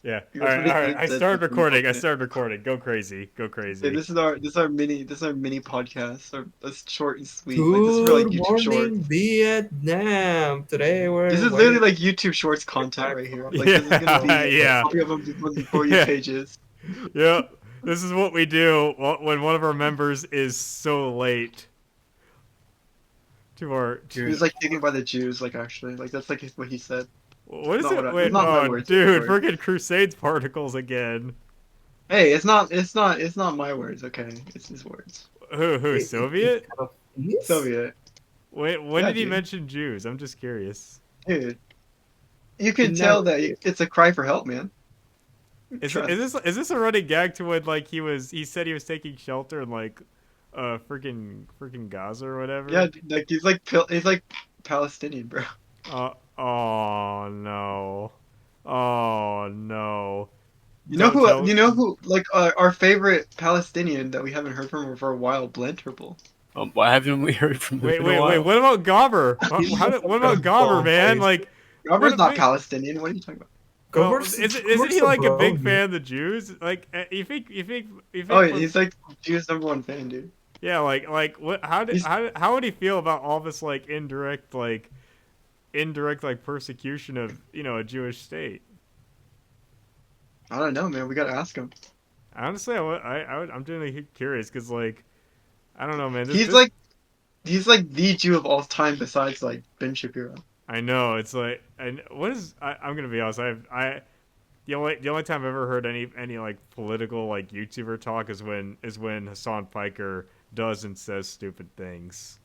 Yeah. All That's right. what he All right. said. I started That's what he recording. I posted. started recording. Go crazy. Go Hey, crazy. this is our mini podcast. That's short and sweet. Like this is for like Good YouTube morning, Shorts. Vietnam. Today This we're is literally waiting like YouTube Shorts to get content back right here. from Like this is gonna Yeah. be Dogelore. Yeah. copy of them fucking for you Yeah. pages. Yeah. This is what we do when one of our members is so late to our He was to. like taken by the Jews. Like actually, like that's like what he said. What is Not what it? I, that's Wait. not my Oh, words. It's his dude. words. Freaking Crusades particles again. Hey, it's not my words. Okay, it's his words. Who? It Soviet? kind of is. Soviet. Wait. When Yeah, did he dude. mention Jews? I'm just curious. Dude, you He can never tell that did. it's a cry for help, man. Is Trust. this a running gag to when like he said he was taking shelter in like freaking Gaza or Yeah, whatever? dude, like he's like Palestinian, bro. Oh no. Oh no. You know Don't who? tell. You know who? Like our favorite Palestinian that we haven't heard from for a while, Blenterable. Why haven't we heard from him Wait, in a wait, wait. while? What about Gobber? He was a What about bro Gobber, on man? Facebook. Like, what Robert's a not big. Palestinian. What are you talking about? Well, Gover's isn't he like a bro. big fan of the Jews? Like, you Oh, think yeah, for he's like Jews' number one fan, dude. yeah, like what? He's How would he feel about all this like indirect like persecution of a Jewish state? I don't know, man. We gotta ask him. Honestly, I'm genuinely curious because like I don't know, man. He's like he's like the Jew of all time besides like Ben Shapiro. I know it's like I'm gonna be honest. I the only time I've ever heard any like political like YouTuber talk is when Hassan Piker does and says stupid things.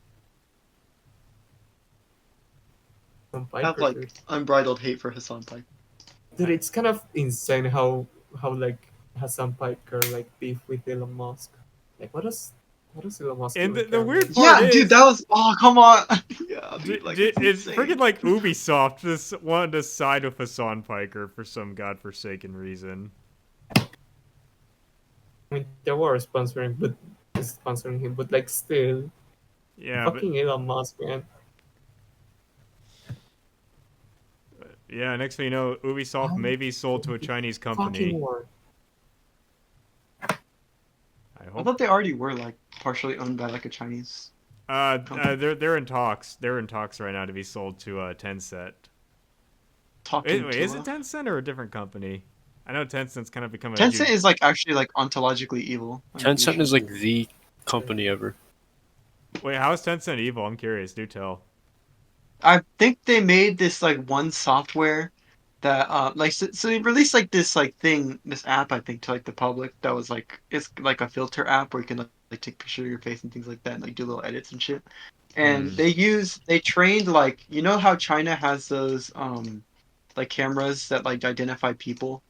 Some I have biker like dude. unbridled hate for Hassan Pike. Dude, it's kind of insane how like Hassan Piker like beef with Elon Musk. Like what does Elon Musk And even the care weird about? part Yeah, dude, is, that was come on. Yeah, dude, like it's it's insane. freaking like Ubisoft just wanted to side with Hassan Piker for some godforsaken reason. I mean, they were sponsoring him, but like still, Yeah, but fucking Elon Musk, man. yeah. Next thing you know, Ubisoft How may be sold to a Chinese fucking company. war? I I hope. thought they already were like partially owned by like a Chinese company. They're in talks. They're in talks right now to be sold to Tencent. Talking Wait, to is it Tencent or a different company? I know Tencent's kind of becoming a Tencent huge. is like actually like ontologically evil. I'm pretty Tencent sure. is like the company ever. Wait, how is Tencent evil? I'm curious. Do tell. I think they made this like one software that like so they released like this like thing this app I think to like the public that was like it's like a filter app where you can like take pictures of your face and things like that and like do little edits and shit. And Hmm. they trained like you know how China has those like cameras that like identify people.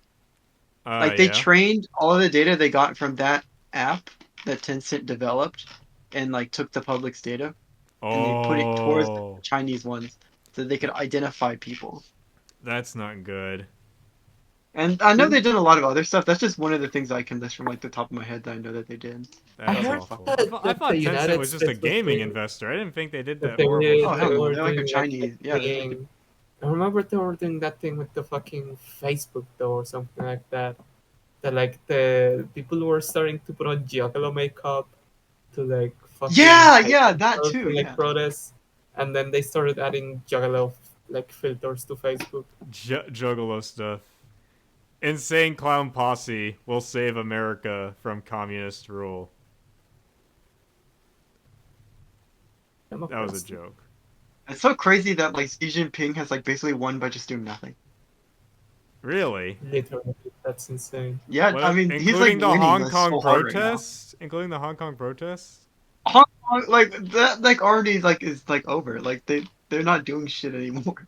Like they Yeah. trained all of the data they got from that app that Tencent developed and like took the public's data and they put it towards the Oh, Chinese ones so they could identify people. that's not good. And I know Dude, they did a lot of other stuff. That's just one of the things I can list from like the top of my head that I know that they did. I That was That's like heard fuck. awful. Up. that, I that the thought Tencent United was just a States was gaming doing investor. I didn't think they did that that horrible Oh they hell shit. no, were they're like a doing like the Chinese. Yeah, they're like a, thing. I remember they were doing that thing with the fucking Facebook though or something like that. That like the people were starting to put on Giacomo makeup to like fucking yeah, hide yeah, that themselves too. in like Yeah. protests, and then they started adding Giacomo like filters to Facebook. Juggalo stuff. Insane clown posse will save America from communist rule. That was a Democrats. joke. It's so crazy that like Xi Jinping has like basically won by just doing nothing. Really? Literally, that's insane. Yeah, I What? mean he's like Including the winning Hong like Kong so hard right now. protests? Including the Hong Kong protests? Hong Kong, like that like already like is like over. Like they're not doing shit anymore.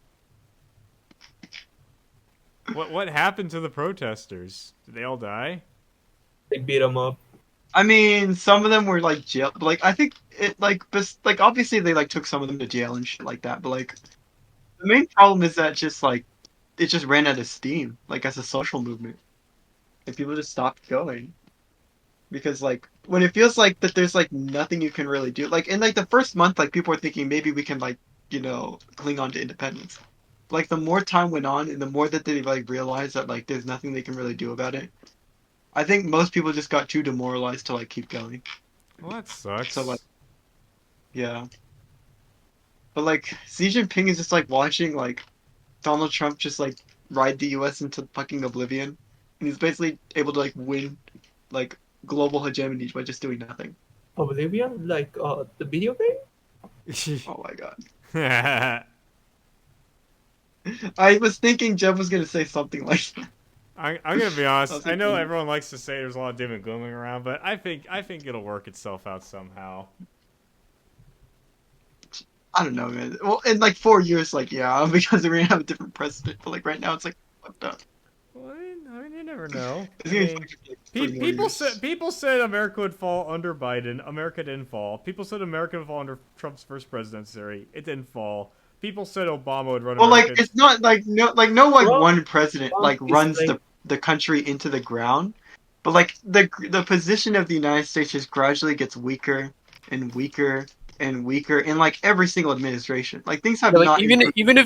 What happened to the protesters? Did they all die? They beat them up. I mean, some of them were like jail. Like I think it like obviously they like took some of them to jail and shit like that. But like the main problem is that just like it just ran out of steam. Like as a social movement, and people just stopped going because like when it feels like that there's like nothing you can really do. Like in like the first month, like people were thinking maybe we can like cling on to independence. like the more time went on and the more that they like realized that like there's nothing they can really do about it, I think most people just got too demoralized to like keep going. Well, that So like sucks. yeah. But like Xi Jinping is just like watching like Donald Trump just like ride the US into fucking oblivion. And he's basically able to like win like global hegemony by just doing nothing. Oblivion, like the video game. Oh my god. I, I was thinking Jeff was gonna say something like that. I'm gonna be I honest. was I know thinking, everyone likes to say there's a lot of doom and glooming around, but I think it'll work itself out somehow. I don't know, man. Well, in like 4 years, like yeah, because we're gonna have a different president. But like right now, it's like fucked up. Well, I mean, you never know. It's I gonna be mean, fucked up for like 3 more years. people said America would fall under Biden. America didn't fall. People said America would fall under Trump's first presidency. It didn't fall. People said Obama would run Well, like America. it's not like no like Trump, one president Trump like is runs like the country into the ground, but like the position of the United States just gradually gets weaker and weaker and weaker in like every single administration. Like things have Yeah, like not improved even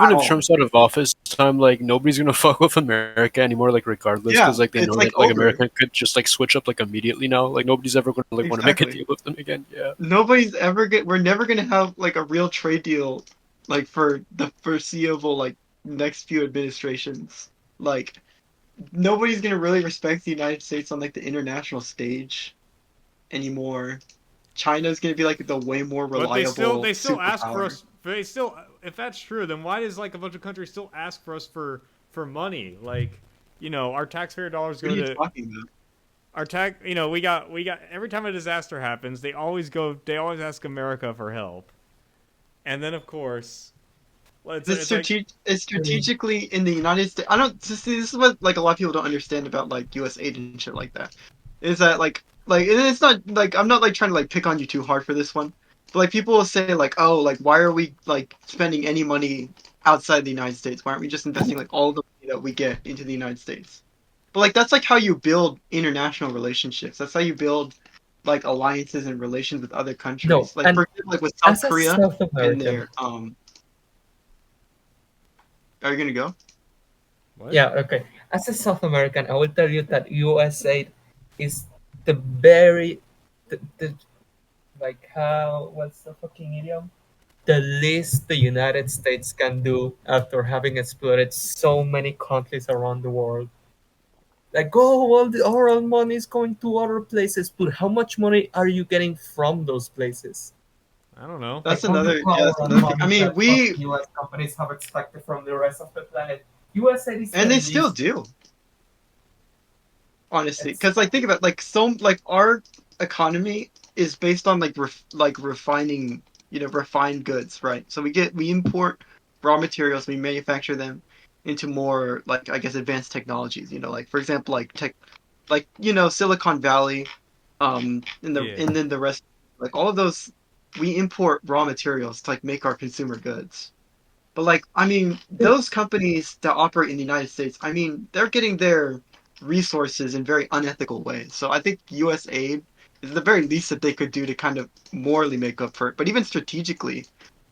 at if all. Trump's out of office, I'm like nobody's gonna fuck with America anymore. Like regardless, Yeah, because like they it's know like that like over. America could just like switch up like immediately now. Like nobody's ever gonna like want to make a Exactly. deal with them again. Yeah. Nobody's ever get. We're never gonna have like a real trade deal, like for the foreseeable like next few administrations. Like nobody's gonna really respect the United States on like the international stage anymore. China's gonna be like the way more But reliable they still ask for superpower. us. They still, if that's true, then why does like a bunch of countries still ask for us for money? Like, our taxpayer dollars What are go you to talking about? our tax. We got every time a disaster happens, they always go. They always ask America for help, and then of course, well, it's like It's I mean, strategically in the United States. I don't see. This is what like a lot of people don't understand about like U.S. aid and shit like that. Is that like and it's not like I'm not like trying to like pick on you too hard for this one, but like people will say like oh like why are we like spending any money outside the United States? Why aren't we just investing like all the money that we get into the United States? But like that's like how you build international relationships. That's how you build like alliances and relations with other no, countries. Like for and example, like with South as a Korea South and American, their are you gonna go? what? yeah, okay. As a South American, I will tell you that USA is the very, the like how what's the fucking idiom? The least the United States can do after having exploited so many countries around the world. Like, oh, well, all our money is going to other places, but how much money are you getting from those places? I don't know. Like That's all the another yeah, power that's and another thing. I money mean that fucking we US companies have expected from the rest of the planet. USA is the and they still least. do, honestly. It's Because like think about it, like so like our economy is based on like like refining, refined goods, right? So we import raw materials, we manufacture them into more like I guess advanced technologies, like for example like tech like Silicon Valley, Yeah. and then the rest like all of those we import raw materials to like make our consumer goods. But like, I mean, those companies that operate in the United States, I mean, they're getting their resources in very unethical ways. So I think U.S. aid is the very least that they could do to kind of morally make up for it. But even strategically,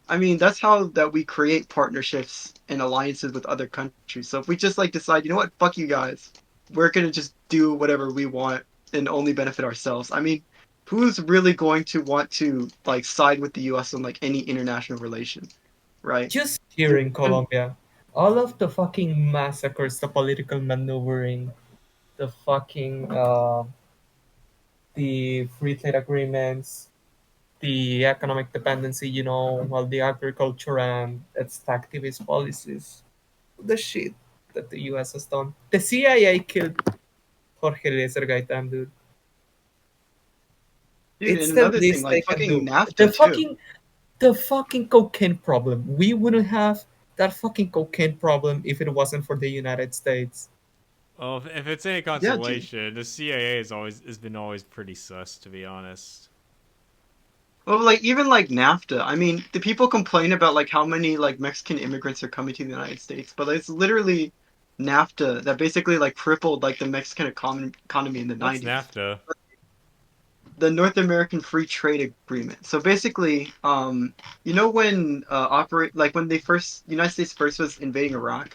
I mean, that's how that we create partnerships and alliances with other countries. So if we just like decide, you know what, fuck you guys, we're gonna just do whatever we want and only benefit ourselves. I mean, who's really going to want to like side with the U.S. on like any international relation, right? just here in Colombia. All of the fucking massacres, the political maneuvering, the fucking the free trade agreements, the economic dependency, while the agriculture and its activist policies, the shit that the US has done. The CIA killed Jorge Eliezer Gaitan, dude. Dude, It's and the another thing, least they like can fucking do. The NAFTA too. fucking the fucking cocaine problem. We wouldn't have that fucking cocaine problem if it wasn't for the United States. Well, if it's any Yeah, dude. consolation, the CIA has been always pretty sus, to be honest. Well, like even like NAFTA. I mean, the people complain about like how many like Mexican immigrants are coming to the United States, but it's literally NAFTA that basically like crippled like the Mexican economy in the What's 90s. NAFTA? the North American Free Trade Agreement. So basically, you know when when United States first was invading Iraq.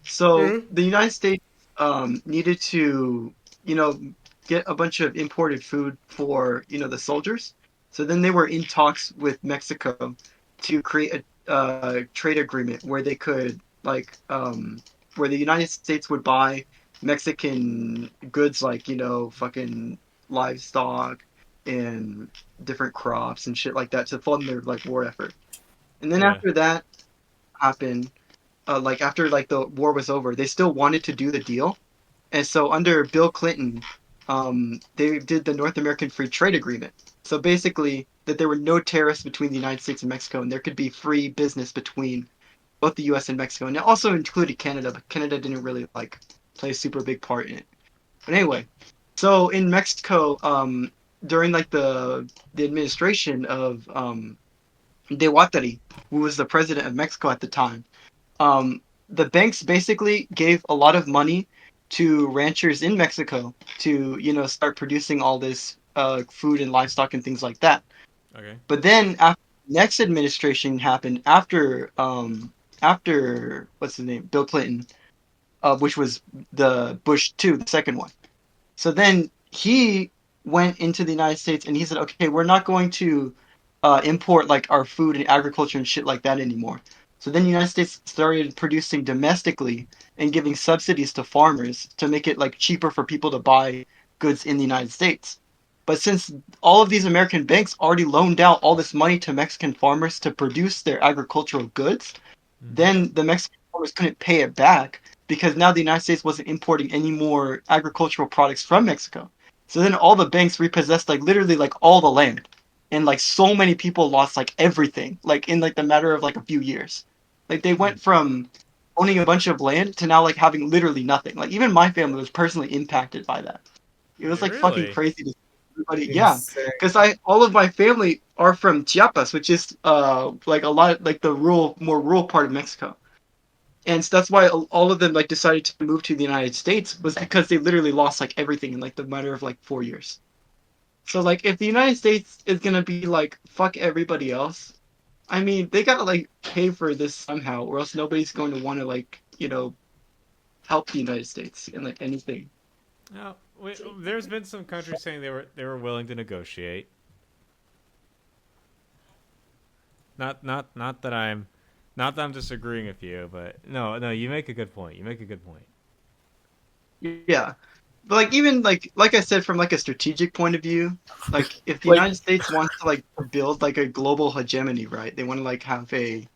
So Mhm. the United States needed to, you know, get a bunch of imported food for, the soldiers. So then they were in talks with Mexico to create a trade agreement where they could where the United States would buy Mexican goods like, fucking livestock and different crops and shit like that to fund their like war effort. And then Yeah. after that happened, after like the war was over, they still wanted to do the deal, and so under Bill Clinton, they did the North American Free Trade Agreement. So basically, that there were no tariffs between the United States and Mexico, and there could be free business between both the U.S. and Mexico, and it also included Canada, but Canada didn't really like play a super big part in it. But anyway, so in Mexico, during like the administration of De Wateri, who was the president of Mexico at the time, the banks basically gave a lot of money to ranchers in Mexico to, start producing all this food and livestock and things like that. Okay. But then after next administration happened after what's his name, Bill Clinton, which was the Bush 2, the second one. So then he went into the United States and he said, okay, we're not going to import like our food and agriculture and shit like that anymore. So then the United States started producing domestically and giving subsidies to farmers to make it like cheaper for people to buy goods in the United States. But since all of these American banks already loaned out all this money to Mexican farmers to produce their agricultural goods, Mm-hmm. then the Mexican farmers couldn't pay it back because now the United States wasn't importing any more agricultural products from Mexico. So then all the banks repossessed like literally like all the land. And like so many people lost like everything, like in like the matter of like a few years. Like they went from owning a bunch of land to now like having literally nothing. Like even my family was personally impacted by that. It was like fucking Really? crazy to see everybody. Yeah, Insane. because I all of my family are from Chiapas, which is like a lot like the more rural part of Mexico, and so that's why all of them like decided to move to the United States was because they literally lost like everything in like the matter of like 4 years. So like if the United States is gonna be like fuck everybody else, I mean they gotta like pay for this somehow, or else nobody's going to want to like help the United States in like anything. Now, there's been some countries saying they were willing to negotiate. Not that I'm disagreeing with you, but no, you make a good point. You make a good point. Yeah. But like even like I said from like a strategic point of view, like if the Like, United States wants to like build like a global hegemony, right? They want to like have a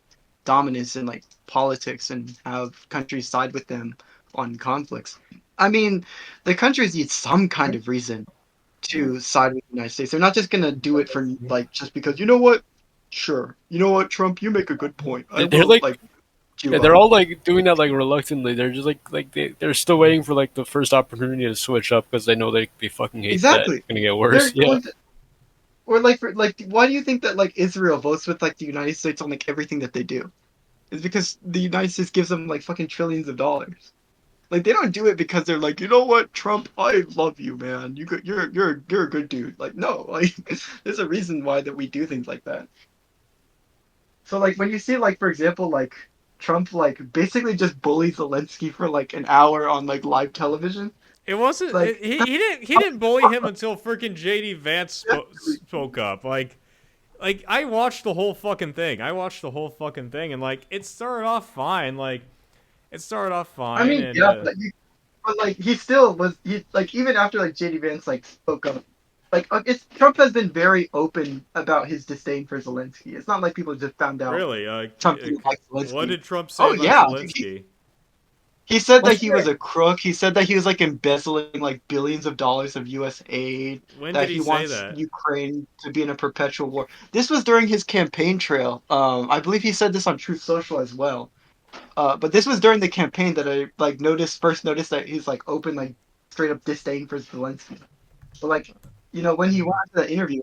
dominance in like politics and have countries side with them on conflicts. I mean, the countries need some kind of reason to side with the United States. They're not just gonna do it for like just because you know what? Sure. You know what, Trump, you make a good point. I they're will like, like yeah, you they're up. all like doing that like reluctantly. They're just like they're still waiting for like the first opportunity to switch up because they know they fucking hate that. Exactly. It's gonna get They're worse. Yeah. going to or like for like why do you think that like Israel votes with like the United States on like everything that they do? It's because the United States gives them like fucking trillions of dollars. Like they don't do it because they're like, you know what, Trump, I love you, man. You're a good dude. Like no, like there's a reason why that we do things like that. So like when you see like for example like Trump like basically just bullies Zelensky for like an hour on like live television, It wasn't. like that's He didn't bully him until freaking JD Vance spoke up. Like I watched the whole fucking thing. I watched the whole fucking thing, and like it started off fine. Like it started off I fine, mean and yeah, but like he still was he like even after like JD Vance like spoke up, like it's Trump has been very open about his disdain for Zelensky. It's not like people just found out really, Trump didn't like what Zelensky. did Trump say Oh about yeah, Zelensky? he said that Was he was there a crook. He said that he was like embezzling like billions of dollars of U.S. aid. When did That he he say wants that? Ukraine to be in a perpetual war. This was during his campaign trail. I believe he said this on Truth Social as well. But this was during the campaign that I like first noticed that he's like open like straight up disdain for Zelensky. But like when he went to that interview,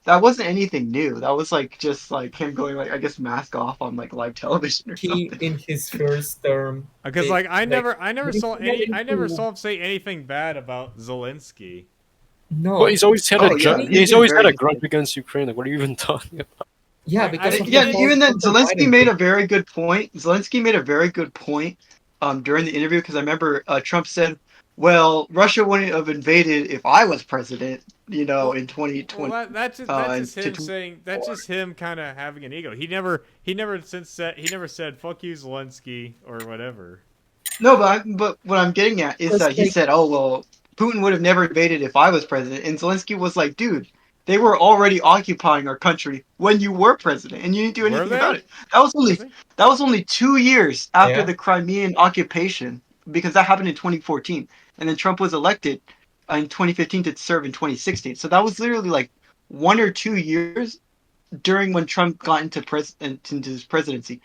that wasn't anything new. That was like just like him going like I guess mask off on like live television or he something. in his first term? Because like I Like never I never did saw he get I never into saw him say anything bad about Zelensky. No, Well, he's always had Oh yeah, he's he's been always had very a grudge against Ukraine. Like, what are you even talking about? yeah, Like, because of the Yeah, whole even then, Hunter Zelensky Biden made thing. a very good point. Zelensky made a very good point during the interview because I remember Trump said, "Well, Russia wouldn't have invaded if I was president, well, in well, 2020 that's and just him to saying. That's 24." just him kind of having an ego. He never said "fuck you, Zelensky" or whatever. No, but what I'm getting at is Because that he like said, "Oh well, Putin would have never invaded if I was president," and Zelensky was like, "Dude, they were already occupying our country when you were president, and you didn't do Were anything about they? it. That was Were only they? that was only 2 years after yeah, the Crimean occupation, because that happened in 2014, and then Trump was elected in 2015 to serve in 2016. So that was literally like 1 or 2 years during when Trump got into his presidency.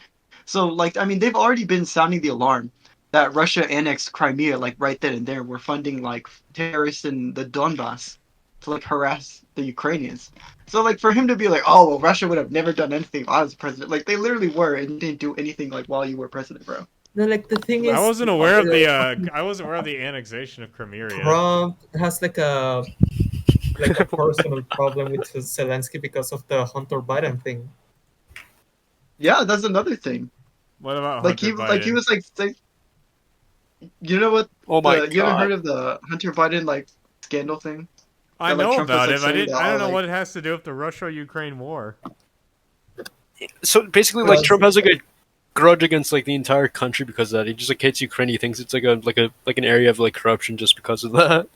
So like I mean they've already been sounding the alarm that Russia annexed Crimea like right then and there. We're funding like terrorists in the Donbass to like harass the Ukrainians. So like for him to be like, oh well, Russia would have never done anything if I was president. Like they literally were and didn't do anything like while you were president, bro. no, like the thing I is, wasn't aware of the fucking I wasn't aware of the annexation of Crimea. Trump has like a personal problem with Zelensky because of the Hunter Biden thing. Yeah, that's another thing. What about Like Hunter he Biden? was like you know what Oh my the you haven't heard god! of the Hunter Biden like scandal thing? I That like know Trump was about like him. I saying didn't. that I don't oh know like what it has to do with the Russia-Ukraine war. So basically, like Because Trump has like a grudge against like the entire country because of that. He just like hates Ukraine. He thinks it's like an area of like corruption just because of that.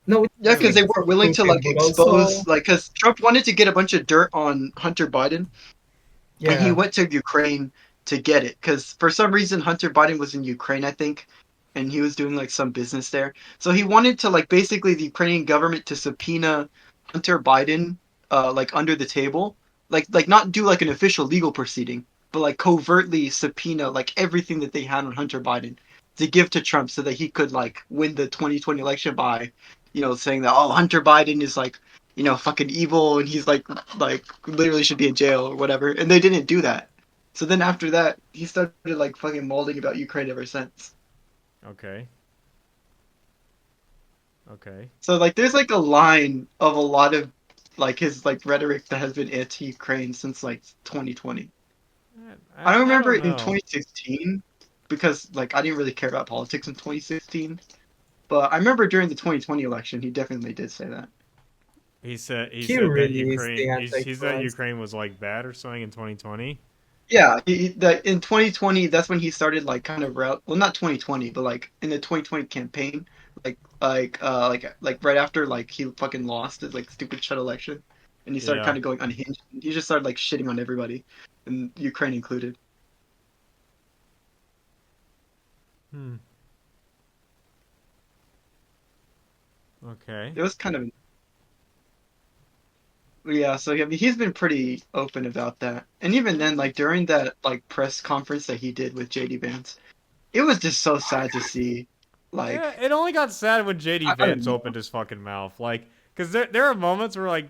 no, yeah, it's because Hmm. they because of weren't willing to Putin, like but expose also like because Trump wanted to get a bunch of dirt on Hunter Biden, and he yeah, went to Ukraine to get it because for some reason Hunter Biden was in Ukraine, I think, and he was doing like some business there. So he wanted to like basically the Ukrainian government to subpoena Hunter Biden, like under the table, like not do like an official legal proceeding, but like covertly subpoena like everything that they had on Hunter Biden to give to Trump so that he could like win the 2020 election by, saying that oh Hunter Biden is like fucking evil and he's like literally should be in jail or whatever, and they didn't do that. So then after that, he started like fucking molding about Ukraine ever since. Okay. Okay. So like there's like a line of a lot of like his like rhetoric that has been anti-Ukraine since like 2020. I don't I remember don't it in know. 2016 because like I didn't really care about politics in 2016, but I remember during the 2020 election he definitely did say that. He he said that really is the Ukraine he said Antichrist. Ukraine was like bad or something in 2020. Yeah, in 2020 that's when he started like kind of route well not 2020 but like in the 2020 campaign like right after like he fucking lost his like stupid shit election and he started Yeah. kind of going unhinged. He just started like shitting on everybody, and Ukraine included. Hmm. Okay. It was kind of yeah. So I mean, he's been pretty open about that, and even then, like during that like press conference that he did with JD Vance, it was just so sad to see. Yeah, Like it only got sad when JD I don't Vance know. opened his fucking mouth. Like, because there are moments where, like,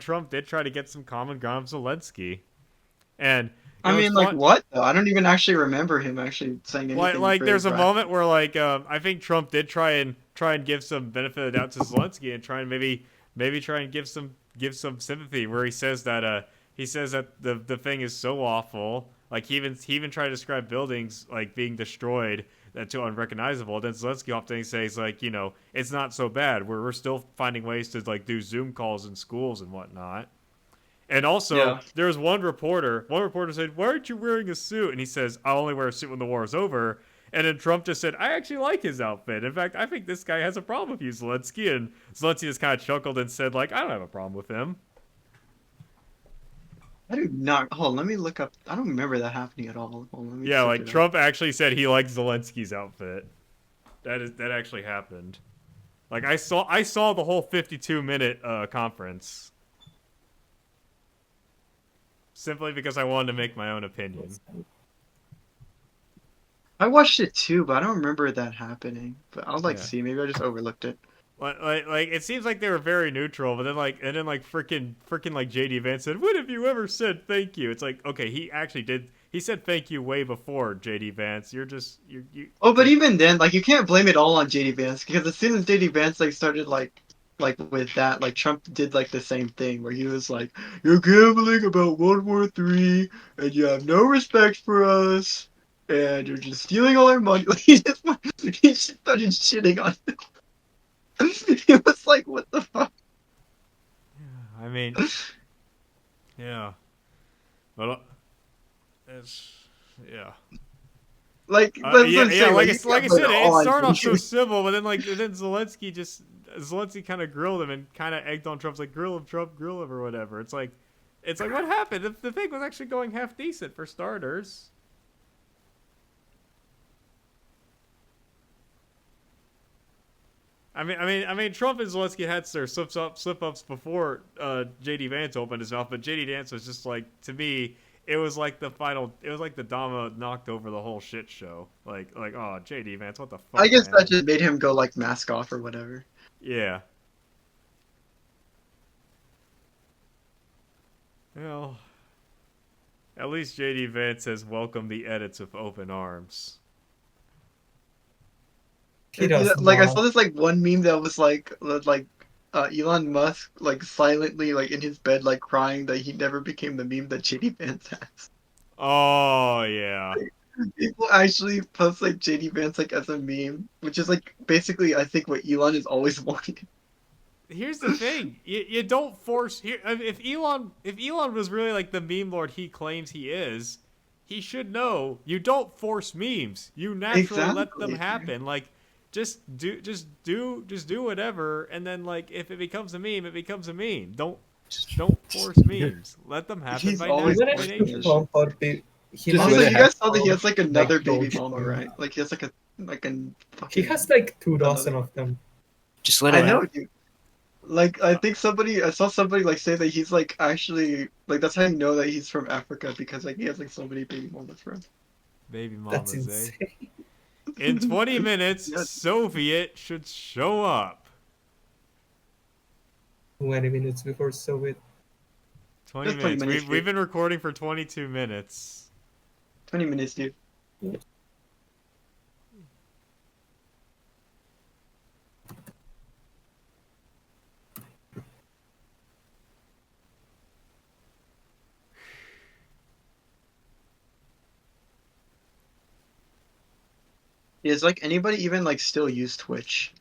Trump did try to get some common ground with Zelensky. And, I it's mean, like fun. what though? I don't even actually remember him actually saying anything Like very there's a brash. moment where, like, I think Trump did try and give some benefit of the doubt to Zelensky and try and maybe try and give some sympathy where he says that the thing is so awful. Like he even tried to describe buildings like being destroyed that too unrecognizable. Then Zelensky often says like it's not so bad. We're still finding ways to like do Zoom calls in schools and whatnot. And also, Yeah. there was one reporter. One reporter said, "Why aren't you wearing a suit?" And he says, "I'll only wear a suit when the war is over." And then Trump just said, "I actually like his outfit. In fact, I think this guy has a problem with you, Zelensky." And Zelensky just kind of chuckled and said, "Like, I don't have a problem with him." I do not. Hold on, let me look up. I don't remember that happening at all. Hold on, let me Yeah, search like it up. Trump actually said he liked Zelensky's outfit. That actually happened. Like I saw the whole 52-minute conference simply because I wanted to make my own opinion. I watched it too, but I don't remember that happening. But I'll like Yeah. see. Maybe I just overlooked it. Like it seems like they were very neutral, but then like freaking like JD Vance said, "When have you ever said thank you?" It's like okay, he actually did. He said thank you way before JD Vance. You. Oh, It's but like even then, like you can't blame it all on JD Vance because as soon as JD Vance like started like like with that, like Trump did like the same thing where he was like, "You're gambling about World War III, and you have no respect for us, and you're just stealing all our money." Like, he just started shitting on him. He was like, "What the fuck?" I mean, yeah, but it's yeah. Like that's what I'm Yeah. saying. Like you Like can't I put said, it it all on started him. off so civil, but then Zelensky kind of grilled him and kind of egged on Trump's like grill him, Trump, grill him or whatever. It's like what happened? The thing was actually going half decent for starters. I mean, Trump and Zelensky had their slip ups before JD Vance opened his mouth, but JD Vance was just like, to me, it was like the Dama knocked over the whole shit show. Oh, JD Vance, what the I fuck, guess that man? just made him go like mask off or whatever. Yeah. Well, at least JD Vance has welcomed the edits with open arms. He does Like I not. saw this like one meme that was like Elon Musk like silently like in his bed like crying that he never became the meme that JD Vance has. Oh yeah. People actually post like JD Vance like as a meme, which is like basically I think what Elon has always wanted. Here's the thing: you don't force. If Elon was really like the meme lord he claims he is, he should know you don't force memes. You naturally let them Exactly. happen. Like just do whatever, and then like if it becomes a meme, it becomes a meme. Don't force memes. Let them happen He's by always Even by if forcing the that nature. shit. Trump or he Just not also, gonna you have guys saw that he has like like another baby mama, Dogecoin. right? Like he has like a He fucking has like 2 dozen another. of them. Just let I him know, have. dude. Like I think I saw somebody like say that he's like actually like that's how you know that he's from Africa because like he has like so many baby mamas from. Baby That's mamas, eh? insane. In 20 minutes, Yeah, Soviet should show up. 20 minutes before Soviet. 20 just 20 minutes. minutes, We've dude. been recording for 22 minutes. 20 minutes, dude. Is like anybody even like still use Twitch?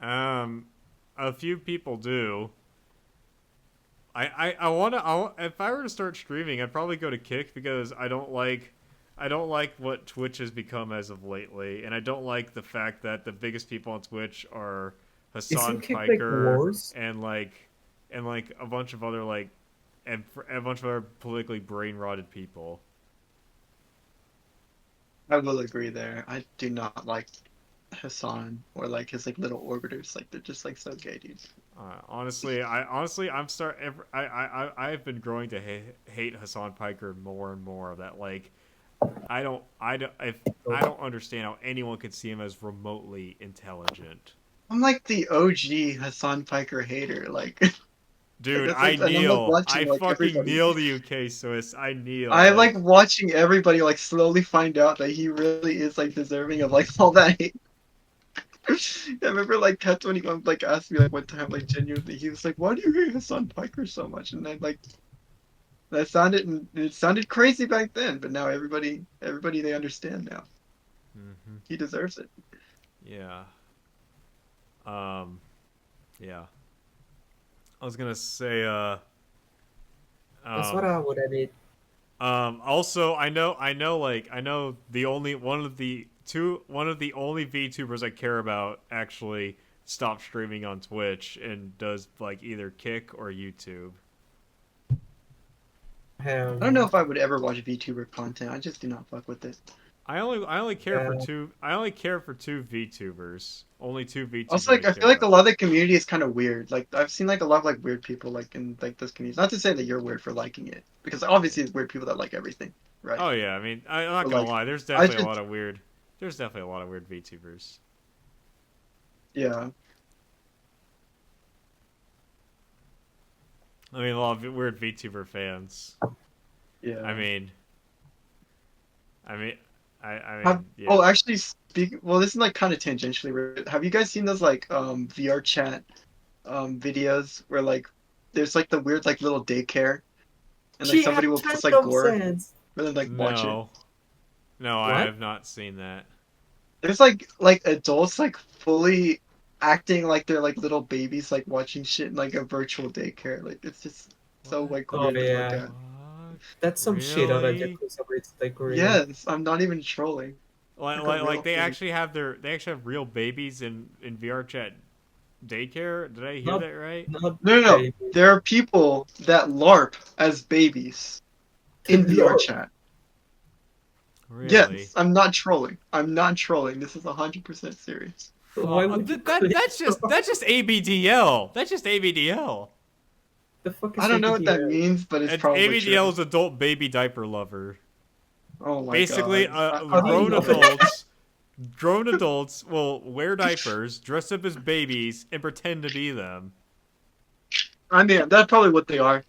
Um, a few people do. I want to. If I were to start streaming, I'd probably go to Kick because I don't like what Twitch has become as of lately, and I don't like the fact that the biggest people on Twitch are Hassan Isn't Kick like Piker wars? and like a bunch of other like and a bunch of other politically brain rotted people. I will agree there. I do not like Hassan or like his like little orbiters. Like they're just like so gay, dude. Honestly, I've been growing to hate Hassan Piker more and more. That like I don't understand how anyone could see him as remotely intelligent. I'm like the OG Hassan Piker hater. Like, like Dude, that's I like, and I'm like kneel. watching I like fucking everybody. kneel to you, K Swiss. I kneel. I'm like watching everybody like slowly find out that he really is like deserving of like all that hate. I remember like Cat 21 like asked me like one time like genuinely he was like, "Why do you hate Hassan Piker so much?" And I like it sounded crazy back then, but now everybody they understand now. hmm He deserves it. Yeah. Um. Yeah. I was gonna say. That's what Um. I would edit. Also, I know the only one of the only VTubers I care about actually stopped streaming on Twitch and does like either Kick or YouTube. Hell I don't know no. if I would ever watch VTuber content. I just do not fuck with it. I only care for Yeah. two. I only care for two VTubers. Only two Also, VTubers I like I care feel like a about. lot of the community is kind of weird. Like I've seen like a lot of like weird people like in like this community. Not to say that you're weird for liking it, because obviously it's weird people that like everything, right? Oh yeah, I mean, I'm not But gonna like lie. There's I definitely a just lot of weird. There's definitely a lot of weird VTubers. yeah. I mean, a lot of weird VTuber fans. Yeah. I mean, I mean, I Have, mean, oh, yeah. actually, speak. Well, this is like kind of tangentially. Have you guys seen those like VR chat videos where like there's like the weird like little daycare and like Yeah, somebody will post like random gore sense. and then like watch it. No, no, I What? have not seen that. There's like adults like fully acting like they're like little babies like watching shit in like a virtual daycare. Like it's just so What like the Oh weird to look yeah, at. fuck? that's some shit on a Really? Yakuza where it's like real. Yes, I'm not even trolling. Like a real Like thing. they actually have real babies in VR chat daycare. Did I hear Not that right? not No, no, no. baby. There are people that LARP as babies in VR Lord, chat. Really? Yes, I'm not trolling. I'm not trolling. This is 100% serious. why would you click? That's just ABDL. That's just ABDL. The fuck I is don't know what that ABDL? means, but it's And probably ABDL true. is adult baby diaper lover. Oh my Basically, god. How do you grown know that? adults will wear diapers, dress up as babies, and pretend to be them. I mean, that's probably what they are.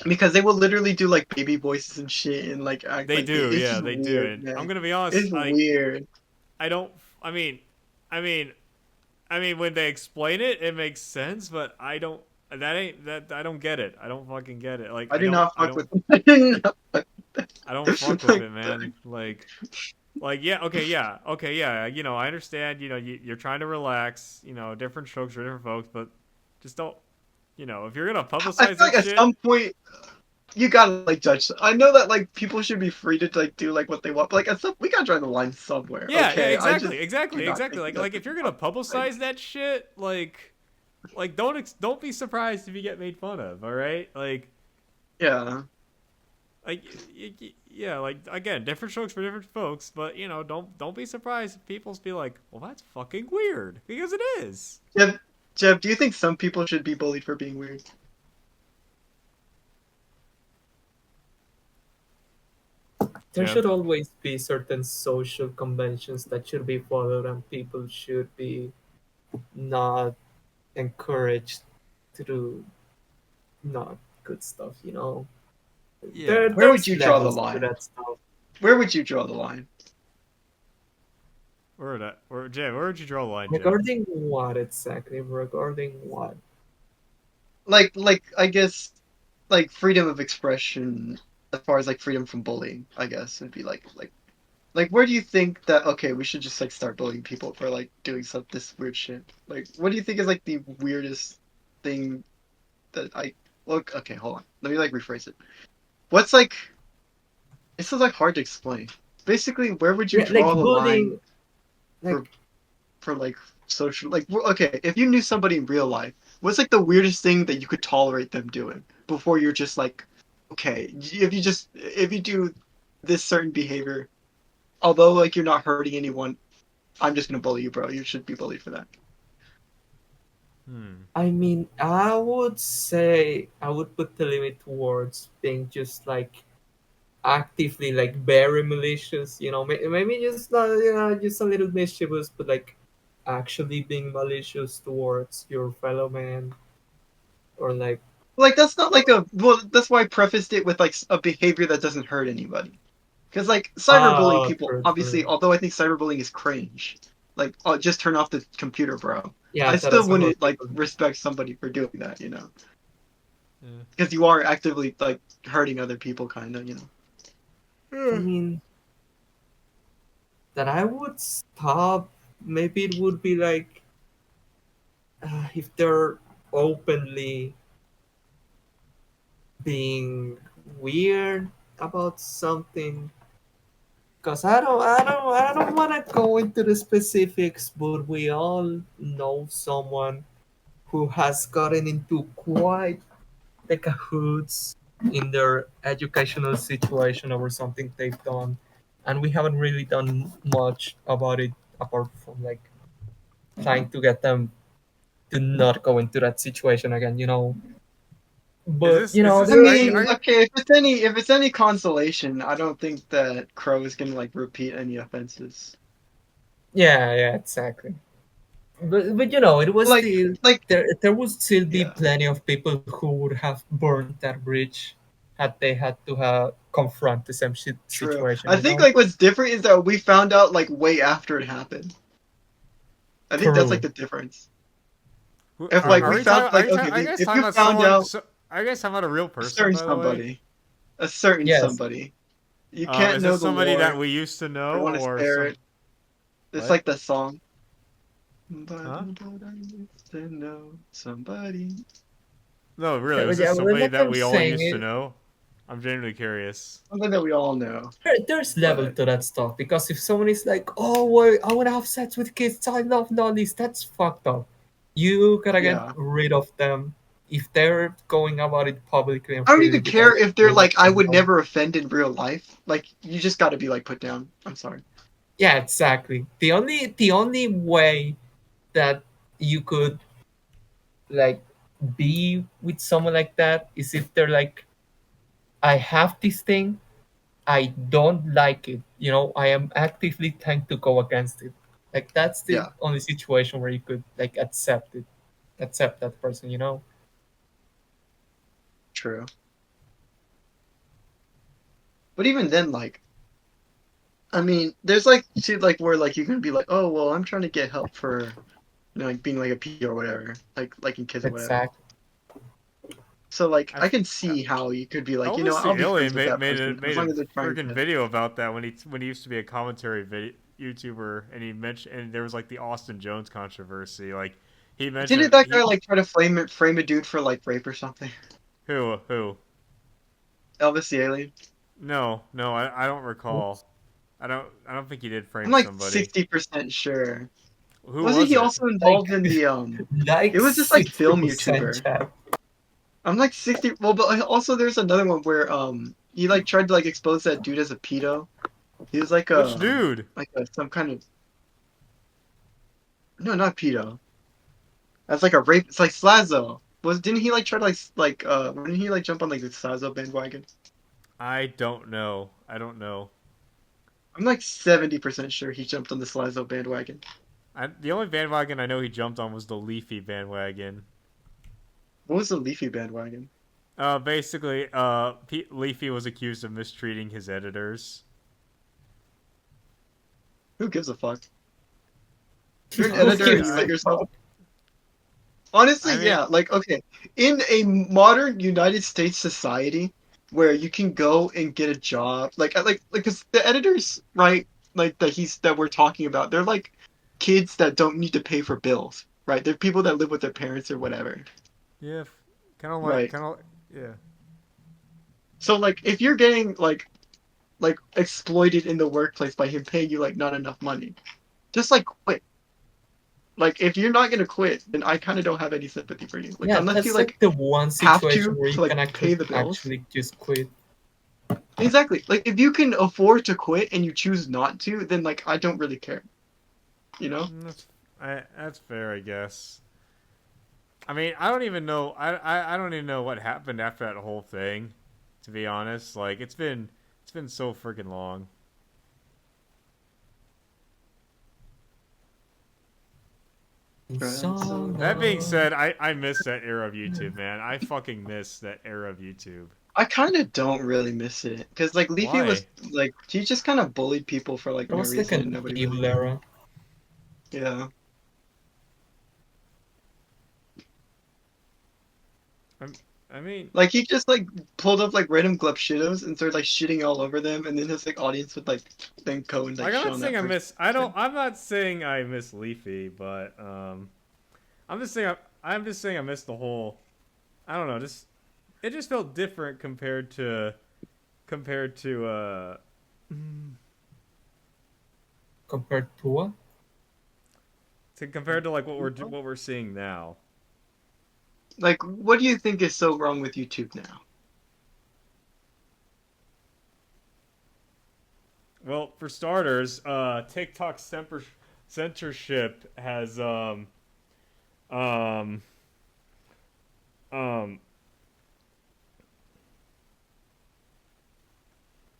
Because they will literally do like baby voices and shit and like act They like do, it's yeah, just they do. weird, And I'm man. gonna be honest, It's like weird. I don't. I mean, I mean, when they explain it, it makes sense, but I don't. That ain't that. I don't get it. I don't fucking get it. Like I do not I fuck don't. with I do not fuck I don't fuck with like, it, man. Like yeah, okay, yeah. You know, I understand. You know, you're trying to relax. You know, different strokes for different folks, but just don't. You know, if you're gonna I publicize feel like that at shit, some point you gotta like judge. I know that like people should be free to like do like what they want, but like at some we gotta draw the line somewhere. yeah, Okay, I just exactly, do not exactly. think Like that's if you're gonna like, publicize that shit, like don't be surprised if you get made fun of. All right, yeah. like yeah, like again, different strokes for different folks, but you know, don't be surprised if people be like, well, that's fucking weird because it is. Jeff, do you think some people should be bullied for being weird? There Jeb. should always be certain social conventions that should be followed, and people should be not encouraged to do not good stuff. You know, Yeah. Where would there's you draw the levels to line? that stuff. Where would you draw the line? Where would you draw the line, Jeb? Regarding what exactly? Regarding what? Like I guess like freedom of expression as far as like freedom from bullying, I guess would be like where do you think that okay, we should just like start bullying people for like doing some this weird shit? Like what do you think is like the weirdest thing that I look okay, hold on. Let me like rephrase it. What's like this is like hard to explain. Basically, where would you Yeah, like draw the line bullying. for Like for like social like okay, if you knew somebody in real life, what's like the weirdest thing that you could tolerate them doing before you're just like okay, if you do this certain behavior, although like you're not hurting anyone, I'm just gonna bully you, bro. You should be bullied for that. Hmm. I mean, I would say I would put the limit towards being just like actively like very malicious. You know, maybe just not, just a little mischievous, but like actually being malicious towards your fellow man, or like Like that's not like a well. That's why I prefaced it with like a behavior that doesn't hurt anybody. Because like cyberbullying oh, people, true, obviously, true. although I think cyberbullying is cringe, like oh, just turn off the computer, bro. Yeah, I that is still some wouldn't like people. respect somebody for doing that, you know, Yeah. because you are actively like hurting other people, kind of, you know. I mean, that I would stop. Maybe it would be like if they're openly being weird about something. Cause I don't want to go into the specifics, but we all know someone who has gotten into quite the cahoots in their educational situation over something they've done, and we haven't really done much about it apart from like trying to get them to not go into that situation again. You know, but you Is know, I this there are you mean, are is. okay, if it's any consolation, I don't think that Crow is gonna like repeat any offenses. Yeah, yeah, exactly. But you know, it was Like still like there would still be yeah, plenty of people who would have burned that bridge had they had to have confront the same true. situation. I You think know, like what's different is that we found out like way after it happened. I think that's like true. the difference. If like Are we we found talking? like okay, Are you guys if talking you about found someone? out So, are you guys talking about a real a person, certain by the way? somebody, a certain Yes. somebody, you can't Is know this the somebody that lore. we used to I know, want to or spare some? it. It's What? like the song. Huh? Somebody that I used to know, somebody. No, really. Yeah, Was but this yeah, but somebody like that I'm we all saying, used to know? I'm genuinely curious. Something that we all know. there's level But to that stuff because if someone is like, "Oh, well, I want to have sex with kids, I love lollies," that's fucked up. You gotta get yeah. rid of them. If they're going about it publicly and I don't freely, even you gotta care get if they're rid of like I them. would never offend in real life. Like you just gotta be like put down. I'm sorry. Yeah, exactly. The only way that you could like be with someone like that is if they're like, I have this thing, I don't like it. I am actively trying to go against it. Like that's the Yeah, only situation where you could like accept it, accept that person. true. But even then, like I mean, there's like shit like where like you can be like, oh well, I'm trying to get help for like being like a P or whatever, like in kids or whatever. Exactly. So like I, I can see how you could be I like, want to I'll see be friends Alien with made that made a person as made a long as they're trying freaking to. video about that when he used to be a commentary YouTuber, and he mentioned, and there was like the Austin Jones controversy. Like he Didn't mentioned that guy he like try to frame a dude for like rape or something? who Elvis the alien. no I don't Oops. recall. I don't think he did I'm frame like somebody. 60% sure. Who Wasn't was he it? also Like involved in the like It was this like film 60% YouTuber. chat. I'm like 60. Well, but also there's another one where he like tried to like expose that dude as a pedo. He was Which dude? like a some kind of no, not pedo. That's like a rape. It's like Slazo. Didn't he like try to didn't he like jump on like the Slazo bandwagon? I don't know. I don't know. I'm like 70% sure he jumped on the Slazo bandwagon. The only bandwagon I know he jumped on was the Leafy bandwagon. What was the Leafy bandwagon? Basically, Leafy was accused of mistreating his editors. Who gives a fuck? You're an Who editor and gives you a let yourself. fuck? Honestly, I mean, yeah. Like, okay, in a modern United States society where you can go and get a job, because the editors, right? Like that we're talking about, they're like kids that don't need to pay for bills, right? They're people that live with their parents or whatever, yeah, right? kind of, yeah. So like, if you're getting like exploited in the workplace by him paying you like not enough money, just like quit. Like, if you're not gonna quit, then I kind of don't have any sympathy for you. Like, Yeah, unless you that's like like the one have situation where you to can like pay actually the bills. actually just quit. Exactly. Like if you can afford to quit and you choose not to, then like I don't really care. You know? That's fair, I guess. I mean, I don't even know. I don't even know what happened after that whole thing. To be honest, like it's been so freaking long. So That being long. said, I miss that era of YouTube, man. I fucking miss that era of YouTube. I kind of don't really miss it because like Leafy was Why? like he just kind of bullied people for like It no was like reason and an nobody really evil knew. era. Yeah. I'm, I mean, Like he just like pulled up like random Glepshitos and started like shitting all over them, and then his like audience would like then go and like like I'm shit not on saying that I person. miss. I don't. I'm not saying I miss Leafy, but I'm just saying. I'm just saying I miss the whole. I don't know. Just it just felt different compared to Compared to what? compared to like what we're seeing now. Like, what do you think is so wrong with YouTube now? Well, for starters, TikTok censorship has um um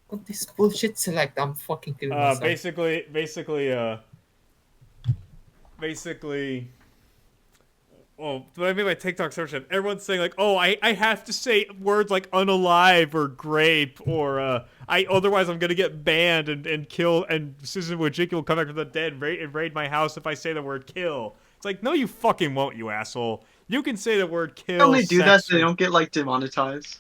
What this bullshit select? I'm fucking killing myself. basically. Well, what I mean by TikTok censorship, everyone's saying like, "Oh, I have to say words like unalive or grape or I otherwise I'm gonna get banned and kill and Susan Wojcicki will come back from the dead and raid my house if I say the word kill." It's like, no, you fucking won't, you asshole. You can say the word When kill, they do that, sex. they don't get like demonetized.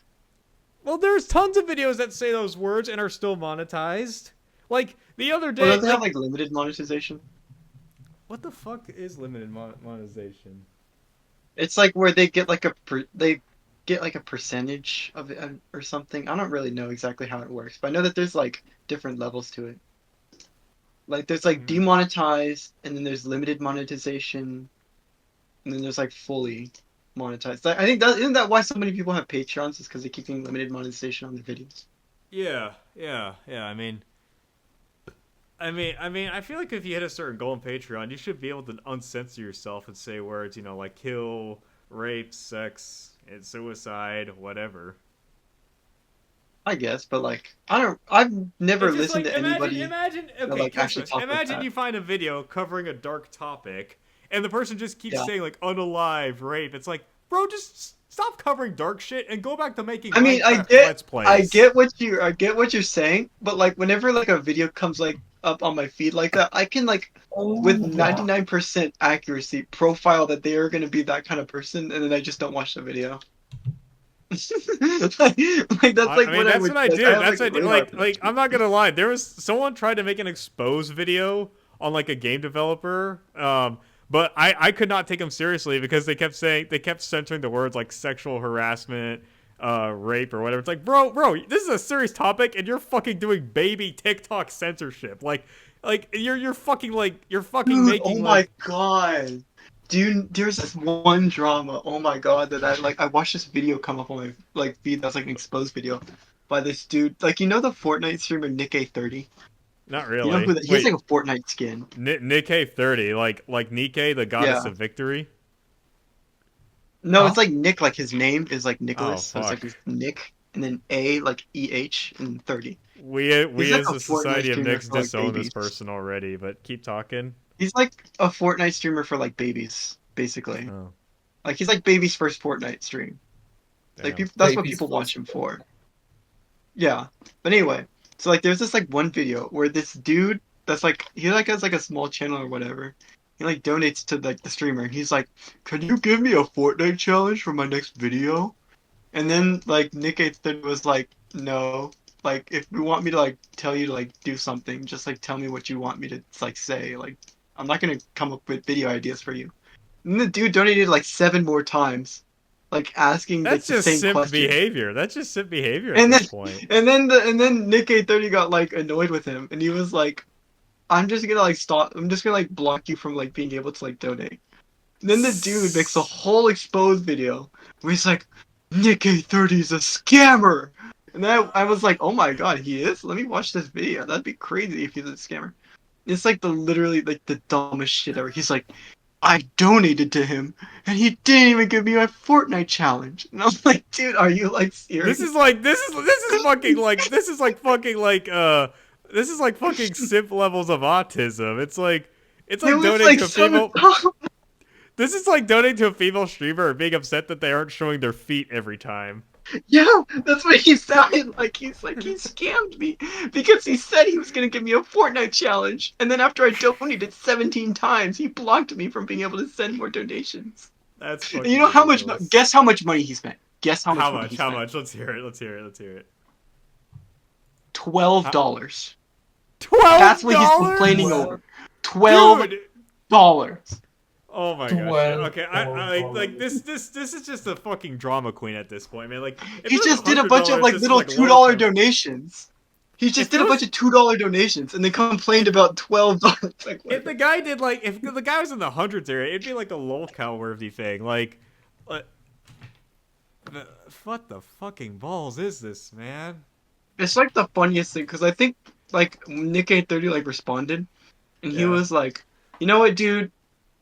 Well, there's tons of videos that say those words and are still monetized. Like the other Well, day, does it have like limited monetization? what the fuck is limited monetization? It's like where they get like they get like a percentage of it or something. I don't really know exactly how it works, but I know that there's like different levels to it. Like there's like Hmm. demonetized, and then there's limited monetization, and then there's like fully monetized. I think that isn't that why so many people have Patreons is because they're keeping limited monetization on their videos. Yeah. I feel like if you hit a certain goal in Patreon, you should be able to uncensor yourself and say words, like kill, rape, sex, and suicide, whatever. I guess, but like I've never It's just listened like to anybody imagine. that Okay, like actually Kessler, talk like imagine that. you find a video covering a dark topic, and the person just keeps Yeah. saying like unalive, rape. It's like, bro, just stop covering dark shit and go back to making I mean, Minecraft Let's I Plays. get what you're saying, but like whenever like a video comes like up on my feed like that, I can like with Oh yeah. 99% accuracy profile that they are going to be that kind of person, and then I just don't watch the video. like that's like what I That's would what I like. I do. have like That's a what I do. radar for that Like shit. I'm not gonna lie. There was someone tried to make an expose video on like a game developer. But I could not take them seriously because they kept censoring the words like sexual harassment, rape or whatever. It's like, bro, this is a serious topic, and you're fucking doing baby TikTok censorship. Like you're fucking Dude, oh making my like god. Dude, there's this one drama. Oh my god, that I watched this video come up on my like feed that's like an exposed video by this dude. Like you know the Fortnite streamer Nick A30? not You know really. who that he has like Wait, a Fortnite skin. Nikkei 30, like Nikkei, the goddess Yeah. of victory. No, Huh? it's like Nick, like his name is like Oh Nicholas, so it's like fuck. Nick and then A like EH and 30. We He's like as a the Fortnite Society of streamer Nicks for like disown this babies. person already, but keep talking. He's like a Fortnite streamer for like babies, basically. Oh, Like he's like baby's first Fortnite stream. Like damn. people, that's what Baby's people watch first. him for. Yeah. But anyway, so like there's this like one video where this dude that's like he like has like a small channel or whatever. He like donates to like the streamer and he's like, "Can you give me a Fortnite challenge for my next video?" And then like Nick 830 was like, "No. Like if you want me to like tell you to like do something, just like tell me what you want me to like say. Like I'm not gonna come up with video ideas for you." And the dude donated like 7 more times, like asking like That's the just same simp question. behavior. That's just simp behavior at And this then point. and then Nick 830 got like annoyed with him and he was like, I'm just gonna like stop I'm just gonna like block you from like being able to like donate. And then the dude makes a whole exposed video where he's like, Nick 830 is a scammer. And then I was like, oh my god, he is? Let me watch this video. That'd be crazy if he's a scammer. It's like the literally like the dumbest shit ever. He's like, I donated to him and he didn't even give me a Fortnite challenge. And I was like, dude, are you like This serious? is like this is fucking like this is like fucking like this is like fucking simp levels of autism. It's It like was donating like to a so female. dumb. This is like donating to a female streamer and being upset that they aren't showing their feet every time. Yeah, that's what he sounded like. He's like, he scammed me because he said he was gonna give me a Fortnite challenge, and then after I donated 17 times, he blocked me from being able to send more donations. That's And you fucking know how much? ridiculous. Guess how much money he spent. Guess how much How money he much? How spent. much? Let's hear it. Let's hear it. Let's hear it. $12. Dollars. That's what he's complaining $12, over. $12. dude. Oh my gosh. 12 Okay, like this is just a fucking drama queen at this point, man. Like if He it was just did a bunch of $100, like this is little like $2 low. donations. He just If did it a bunch was of $2 donations and then complained about $12. Like, if the guy did like if the guy was in the hundreds area, it'd be like a lolcow worthy thing. Uh, what the fucking balls is this, man? it's like the funniest thing because I think like Nick 830 like responded and he Yeah. was like, you know what, dude,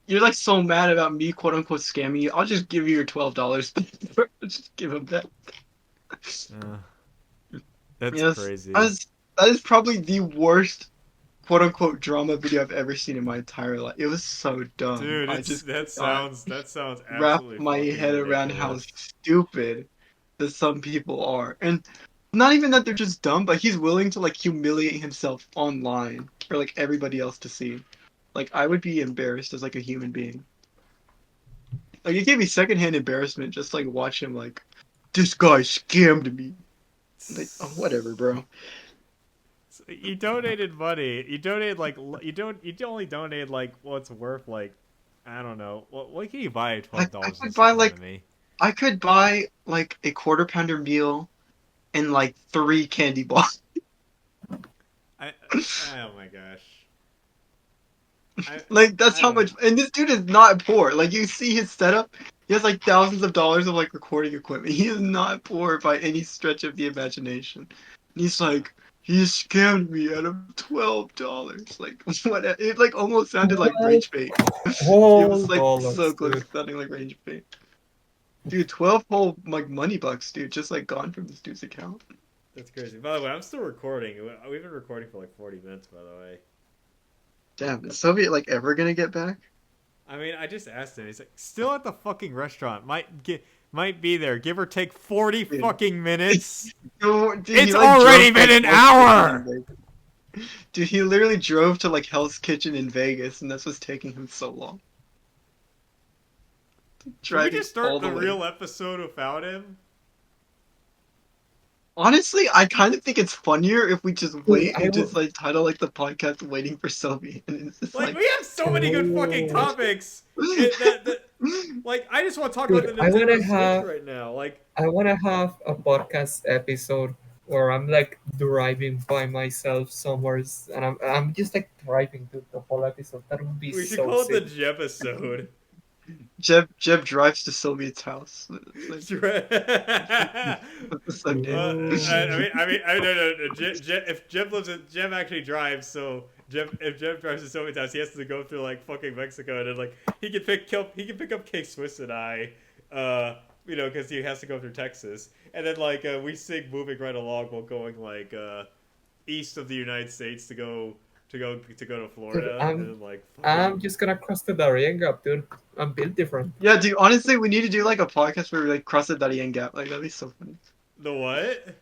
you're like so mad about me quote unquote scamming you. I'll just give you your $12. Just give him that. Uh, that's Yes, crazy. that is probably the worst quote unquote drama video I've ever seen in my entire life. It was so dumb. Dude, I it's just could not that sounds wrap absolutely my fucking head around how ridiculous. stupid that some people are. And not even that they're just dumb, but he's willing to like humiliate himself online for like everybody else to see. Like I would be embarrassed as like a human being. Like it gave me secondhand embarrassment just like watch him like this guy scammed me. Like oh, whatever, bro. You donated money. You donated like you only donated like what's worth like I don't know. What can you buy at I $12 in could buy this like economy? I could buy like a quarter pounder meal and like 3 candy bars. I oh my gosh. Like that's I how don't much. And this dude is not poor. Like you see his setup. He has like thousands of dollars of like recording equipment. He is not poor by any stretch of the imagination. And he's like, he scammed me out of $12. Like what? It like almost sounded like What? rage bait. It Whole was like so dollars, close dude. to sounding like rage bait. Dude, 12 whole like money bucks, dude, just like gone from this dude's account. That's crazy. By the way, I'm still recording. We've been recording for like 40 minutes, by the way. Damn, is Soviet like ever gonna get back? I mean, I just asked him. He's like, still at the fucking restaurant. Might be there. Give or take 40 Dude. fucking minutes. Dude, It's he, like, already drove to, been an like, Hell's hour! Kitchen in Vegas. Dude, he literally drove to like Hell's Kitchen in Vegas, and that's what's taking him so long. Should we Driving just all start the the way. real episode without him? Honestly, I kind of think it's funnier if we just wait I and just will. like title like the podcast "Waiting for Sophie," and it's just Like, like, we have so many good fucking Oh, topics. Like, I just want to talk about dude, the Nintendo Switch right now. Like, I wanna have a podcast episode where I'm like driving by myself somewhere, and I'm just like driving to the whole episode. That would be we should so call it the sick. Jeb episode. Jeb drives to Soviet's house. It's like, I it's so dead. no. If Jeb actually drives, so if Jeb drives to Soviet's house, he has to go through like fucking Mexico, and then like he can pick up K Swiss and I, because he has to go through Texas, and then like we sing "Moving Right Along" while going like east of the United States to Florida, Dude, and then like I'm just gonna cross the Darien Gap, dude. I'm built different. Yeah, dude. Honestly, we need to do like a podcast where we like cross the Darien Gap. Like that'd be so funny. the what?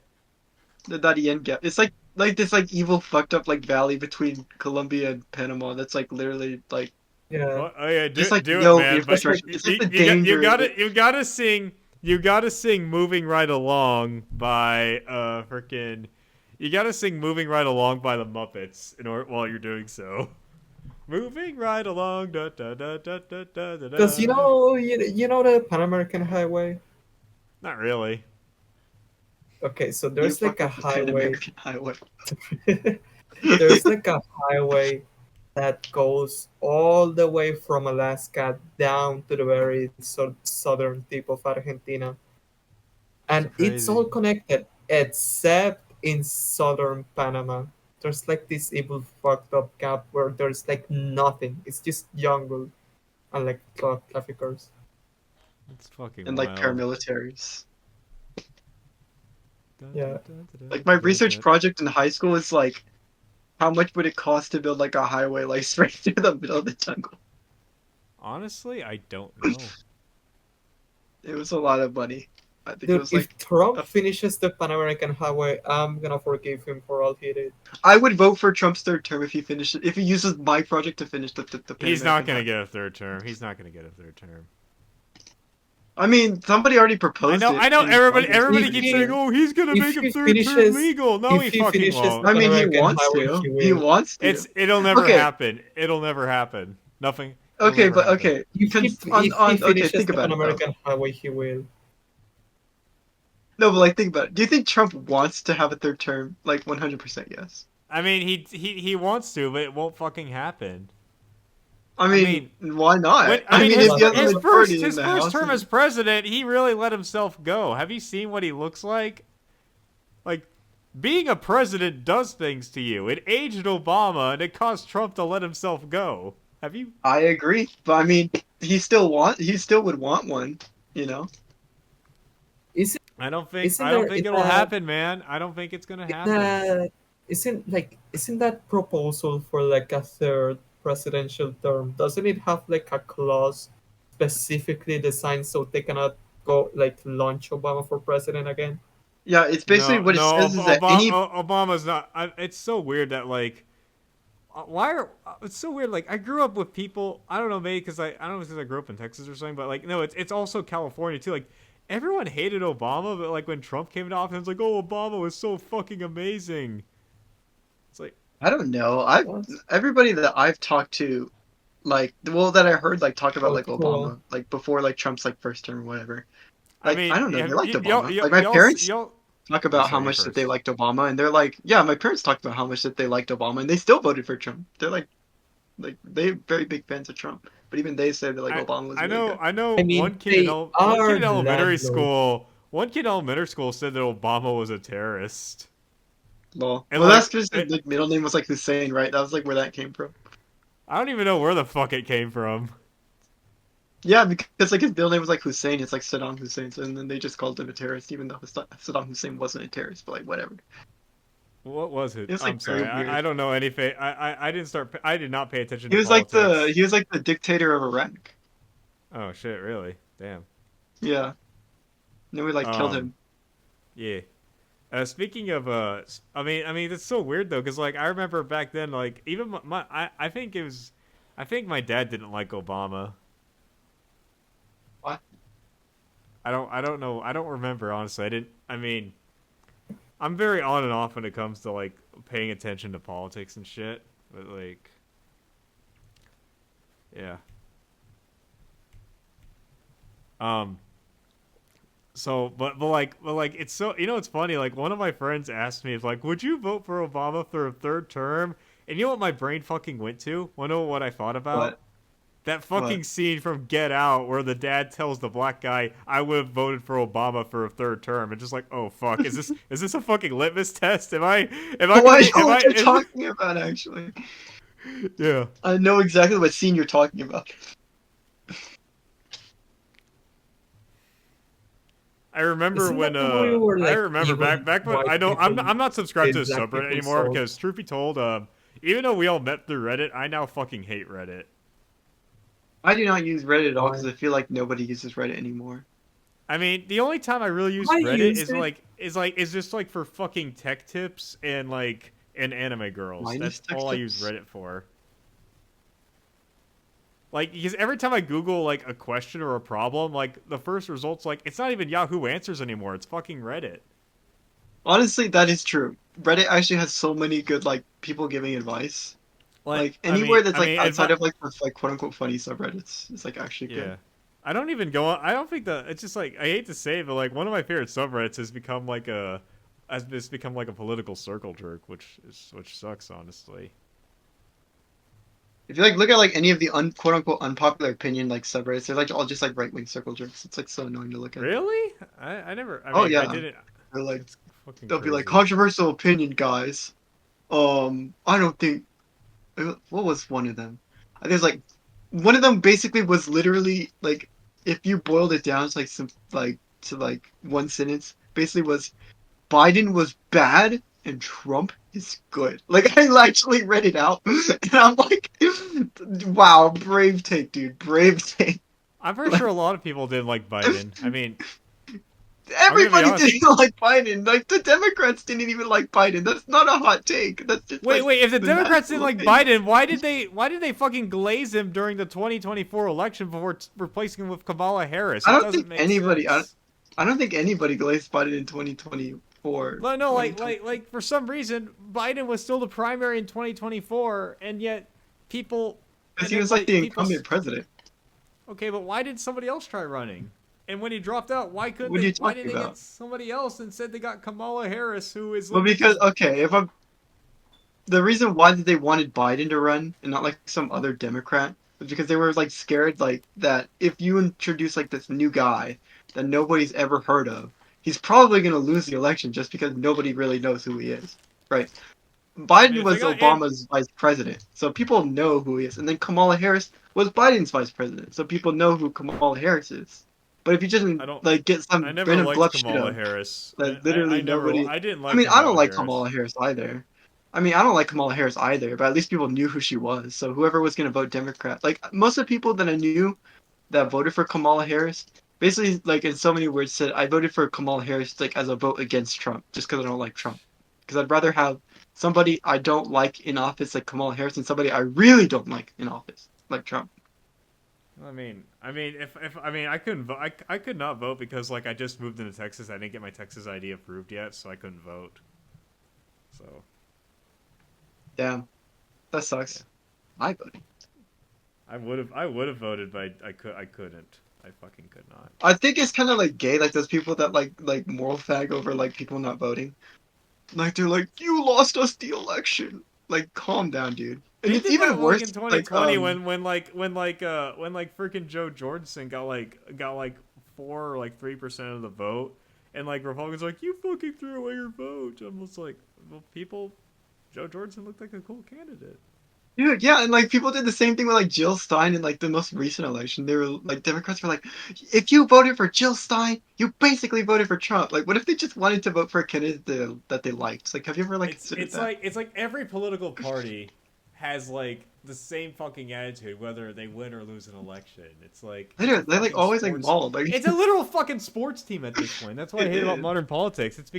The Darien Gap. It's like this like evil fucked up like valley between Colombia and Panama. That's like literally like Yeah. Oh yeah, just like do it, no man. But infrastructure. It's just the danger. you gotta sing. You gotta sing "Moving Right Along" by freaking. You gotta sing "Moving Right Along" by the Muppets while you're doing so. Moving right along, da da da da da da da. Because you know the Pan American Highway. Not really. Okay, so You there's like a fucking Pan highway. American highway. There's like a highway that goes all the way from Alaska down to the very southern tip of Argentina, and That's it's crazy. all connected except in southern Panama. There's like this evil fucked up gap where there's like nothing. It's just jungle and like traffickers. It's fucking And like wild. paramilitaries. Yeah. Like my research project in high school is like, how much would it cost to build like a highway like straight through the middle of the jungle? Honestly, I don't know. It was a lot of money. I think it Dude, was if like Trump finishes the Pan American Highway, I'm gonna forgive him for all he did. I would vote for Trump's third term if he finishes if he uses my project to finish the He's not Pan-American gonna Highway. get a third term. He's not gonna get a third term. I mean, somebody already proposed it. I know. in Everybody Congress. If keeps he- saying, "Oh, he's gonna if make a he third term finishes- legal." No, if he he fucking finishes won't. I mean, he Pan-American wants Highway, to. he He will. wants to. It'll never Okay. happen. It'll never happen. Nothing. it'll Okay, never but happen. okay. If he, Okay, finishes think the about Pan it. Though. American Highway, he will. No, but like, think about it. Do you think Trump wants to have a third term? Like, 100% yes. I mean, he wants to, but it won't fucking happen. I mean, why not? his- if you have his the majority in his the first House term and- as president, he really let himself go. Have you seen what he looks like? Like, being a president does things to you. It aged Obama, and it caused Trump to let himself go. Have you? I agree, but I mean, he still would want one, you know. Isn't I don't think Isn't it'll happen, man. I don't think it's gonna happen. isn't that proposal for like a third presidential term? Doesn't it have like a clause specifically designed so they cannot go like launch Obama for president again? Yeah, it's basically what it says is that Obama's not. It's so weird that like why are it's so weird? Like I grew up with people. I don't know, maybe because I don't know because I grew up in Texas or something. But like no, it's also California too. Like everyone hated Obama, but like when Trump came into office, it's like, oh, Obama was so fucking amazing. It's like I don't know. I What? everybody that I've talked to, like, well, that I heard like talk about Oh, like cool. Obama, like before like Trump's like first term or whatever. I Like, I mean, don't know. They liked Obama. Like my parents y'all. talk Oh, about how sorry, you much that they first. liked Obama, and they're like, yeah, my parents talked about how much that they liked Obama, and they still voted for Trump. They're like they're very big fans of Trump, but even they say that like I Obama was I really know good. I know I mean, they one kid are in elementary landlords. school. One kid in elementary school said that Obama was a terrorist, Lol. and Well, that's like because his like middle name was like Hussein, right? That was like where that came from. I don't even know where the fuck it came from. Yeah, because like his middle name was like Hussein. It's like Saddam Hussein, so, and then they just called him a terrorist, even though Saddam Hussein wasn't a terrorist. But like whatever. What was it? It was I'm like very sorry. weird. I don't know anything. I didn't start. I did not pay attention He to was like the politics. he was like the dictator of Iraq. Oh shit! Really? Damn. Yeah. And then we like killed Um. him. Yeah. Speaking of I mean that's so weird though, because like I remember back then, like even I think it was, I think my dad didn't like Obama. What? I don't know. I don't remember honestly. I didn't. I mean, I'm very on and off when it comes to like paying attention to politics and shit. But like, yeah. Um. So, but like, it's so it's funny. Like one of my friends asked me, "Is like, would you vote for Obama for a third term?" And you know what my brain fucking went to? Wanna know what I thought about? What? That What? fucking scene from Get Out where the dad tells the black guy, "I would have voted for Obama for a third term," and just like, oh fuck, is this a fucking litmus test? Am I Oh, gonna I be know am what I you're is it, talking about. Actually, yeah. I know exactly what scene you're talking about. I remember Isn't when that the one where I like remember even back when white I don't people I'm not subscribed to did the black subreddit people anymore so? because truth be told, even though we all met through Reddit, I now fucking hate Reddit. I do not use Reddit at all because Why? I feel like nobody uses Reddit anymore. I mean, the only time I really use I Reddit use it. is just like for fucking tech tips and like and anime girls. Mine is That's text all I use tips. Reddit for. Like because every time I Google like a question or a problem, like the first results like it's not even Yahoo Answers anymore. It's fucking Reddit. Honestly, that is true. Reddit actually has so many good like people giving advice. Like Like anywhere that's I like mean, outside of like the like quote unquote funny subreddits is like actually good. yeah. I don't even go on. I don't think that it's just like I hate to say it, but like one of my favorite subreddits has become like a political circle jerk, which sucks honestly. If you like look at like any of the quote unquote unpopular opinion like subreddits, they're like all just like right wing circle jerks. It's like so annoying to look at. Really? I never. I Oh mean, I yeah, didn't. they're like It's fucking they'll be like crazy. controversial opinion, guys. I don't think. What was one of them? I think it's like one of them basically was literally like if you boiled it down to like some like to like one sentence, basically was Biden was bad and Trump is good. Like I actually read it out and I'm like, wow, brave take, dude, brave take. I'm pretty sure Like a lot of people didn't like Biden. I mean, I'm gonna be everybody honest. didn't like Biden. Like the Democrats didn't even like Biden. That's not a hot take. That's just Wait, like wait. If the the Democrats didn't national like opinion. Biden, why did they fucking glaze him during the 2024 election before replacing him with Kamala Harris? I It don't doesn't think make anybody. sense. I don't think anybody glazed Biden in 2024, No, no, 2020. like for some reason, Biden was still the primary in 2024, and yet people, Because and he then was like like the people. incumbent president. Okay, but why did somebody else try running? And when he dropped out, why couldn't What are they? you Why talking didn't they get about? somebody else and said they got Kamala Harris, who is Well, because is okay, if I'm the reason why they wanted Biden to run and not like some other Democrat was because they were like scared like that if you introduce like this new guy that nobody's ever heard of, he's probably gonna lose the election just because nobody really knows who he is, right? I mean, Biden if they was got and Obama's vice president, so people know who he is. And then Kamala Harris was Biden's vice president, so people know who Kamala Harris is. But if you just I don't. like get I some never random liked bluff shit Kamala up Harris. that literally I never. nobody. I didn't I like mean, I don't Kamala like Harris. Kamala Harris either. I mean, I don't like Kamala Harris either, but at least people knew who she was. So whoever was gonna vote Democrat, like most of the people that I knew that voted for Kamala Harris, basically like in so many words said I voted for Kamala Harris like as a vote against Trump, just because I don't like Trump. Because I'd rather have somebody I don't like in office like Kamala Harris and somebody I really don't like in office like Trump. I couldn't vote. I could not vote because like I just moved into Texas. I didn't get my Texas ID approved yet, so I couldn't vote. So Damn, that sucks. My buddy. I would have voted, but I couldn't. I fucking could not. I think it's kind of like gay, like those people that like moral fag over like people not voting. Like they're like, you lost us the election. Like, calm down, dude. And They it's did even that worse. like in 2020 like, when freaking Joe Jordanson got like 4 or like 3% of the vote, and like Republicans were like, you fucking threw away your vote. I'm just like, well, Joe Jordanson looked like a cool candidate. dude, yeah, and like people did the same thing with like Jill Stein in like the most recent election. They were like Democrats were like, if you voted for Jill Stein, you basically voted for Trump. Like, what if they just wanted to vote for a candidate that they liked? Like, have you ever like considered that? It's like every political party has like the same fucking attitude whether they win or lose an election. It's like They like fucking always like sports- mauled. Like, It's a literal fucking sports team at this point. That's what I It hate about is. modern politics. It's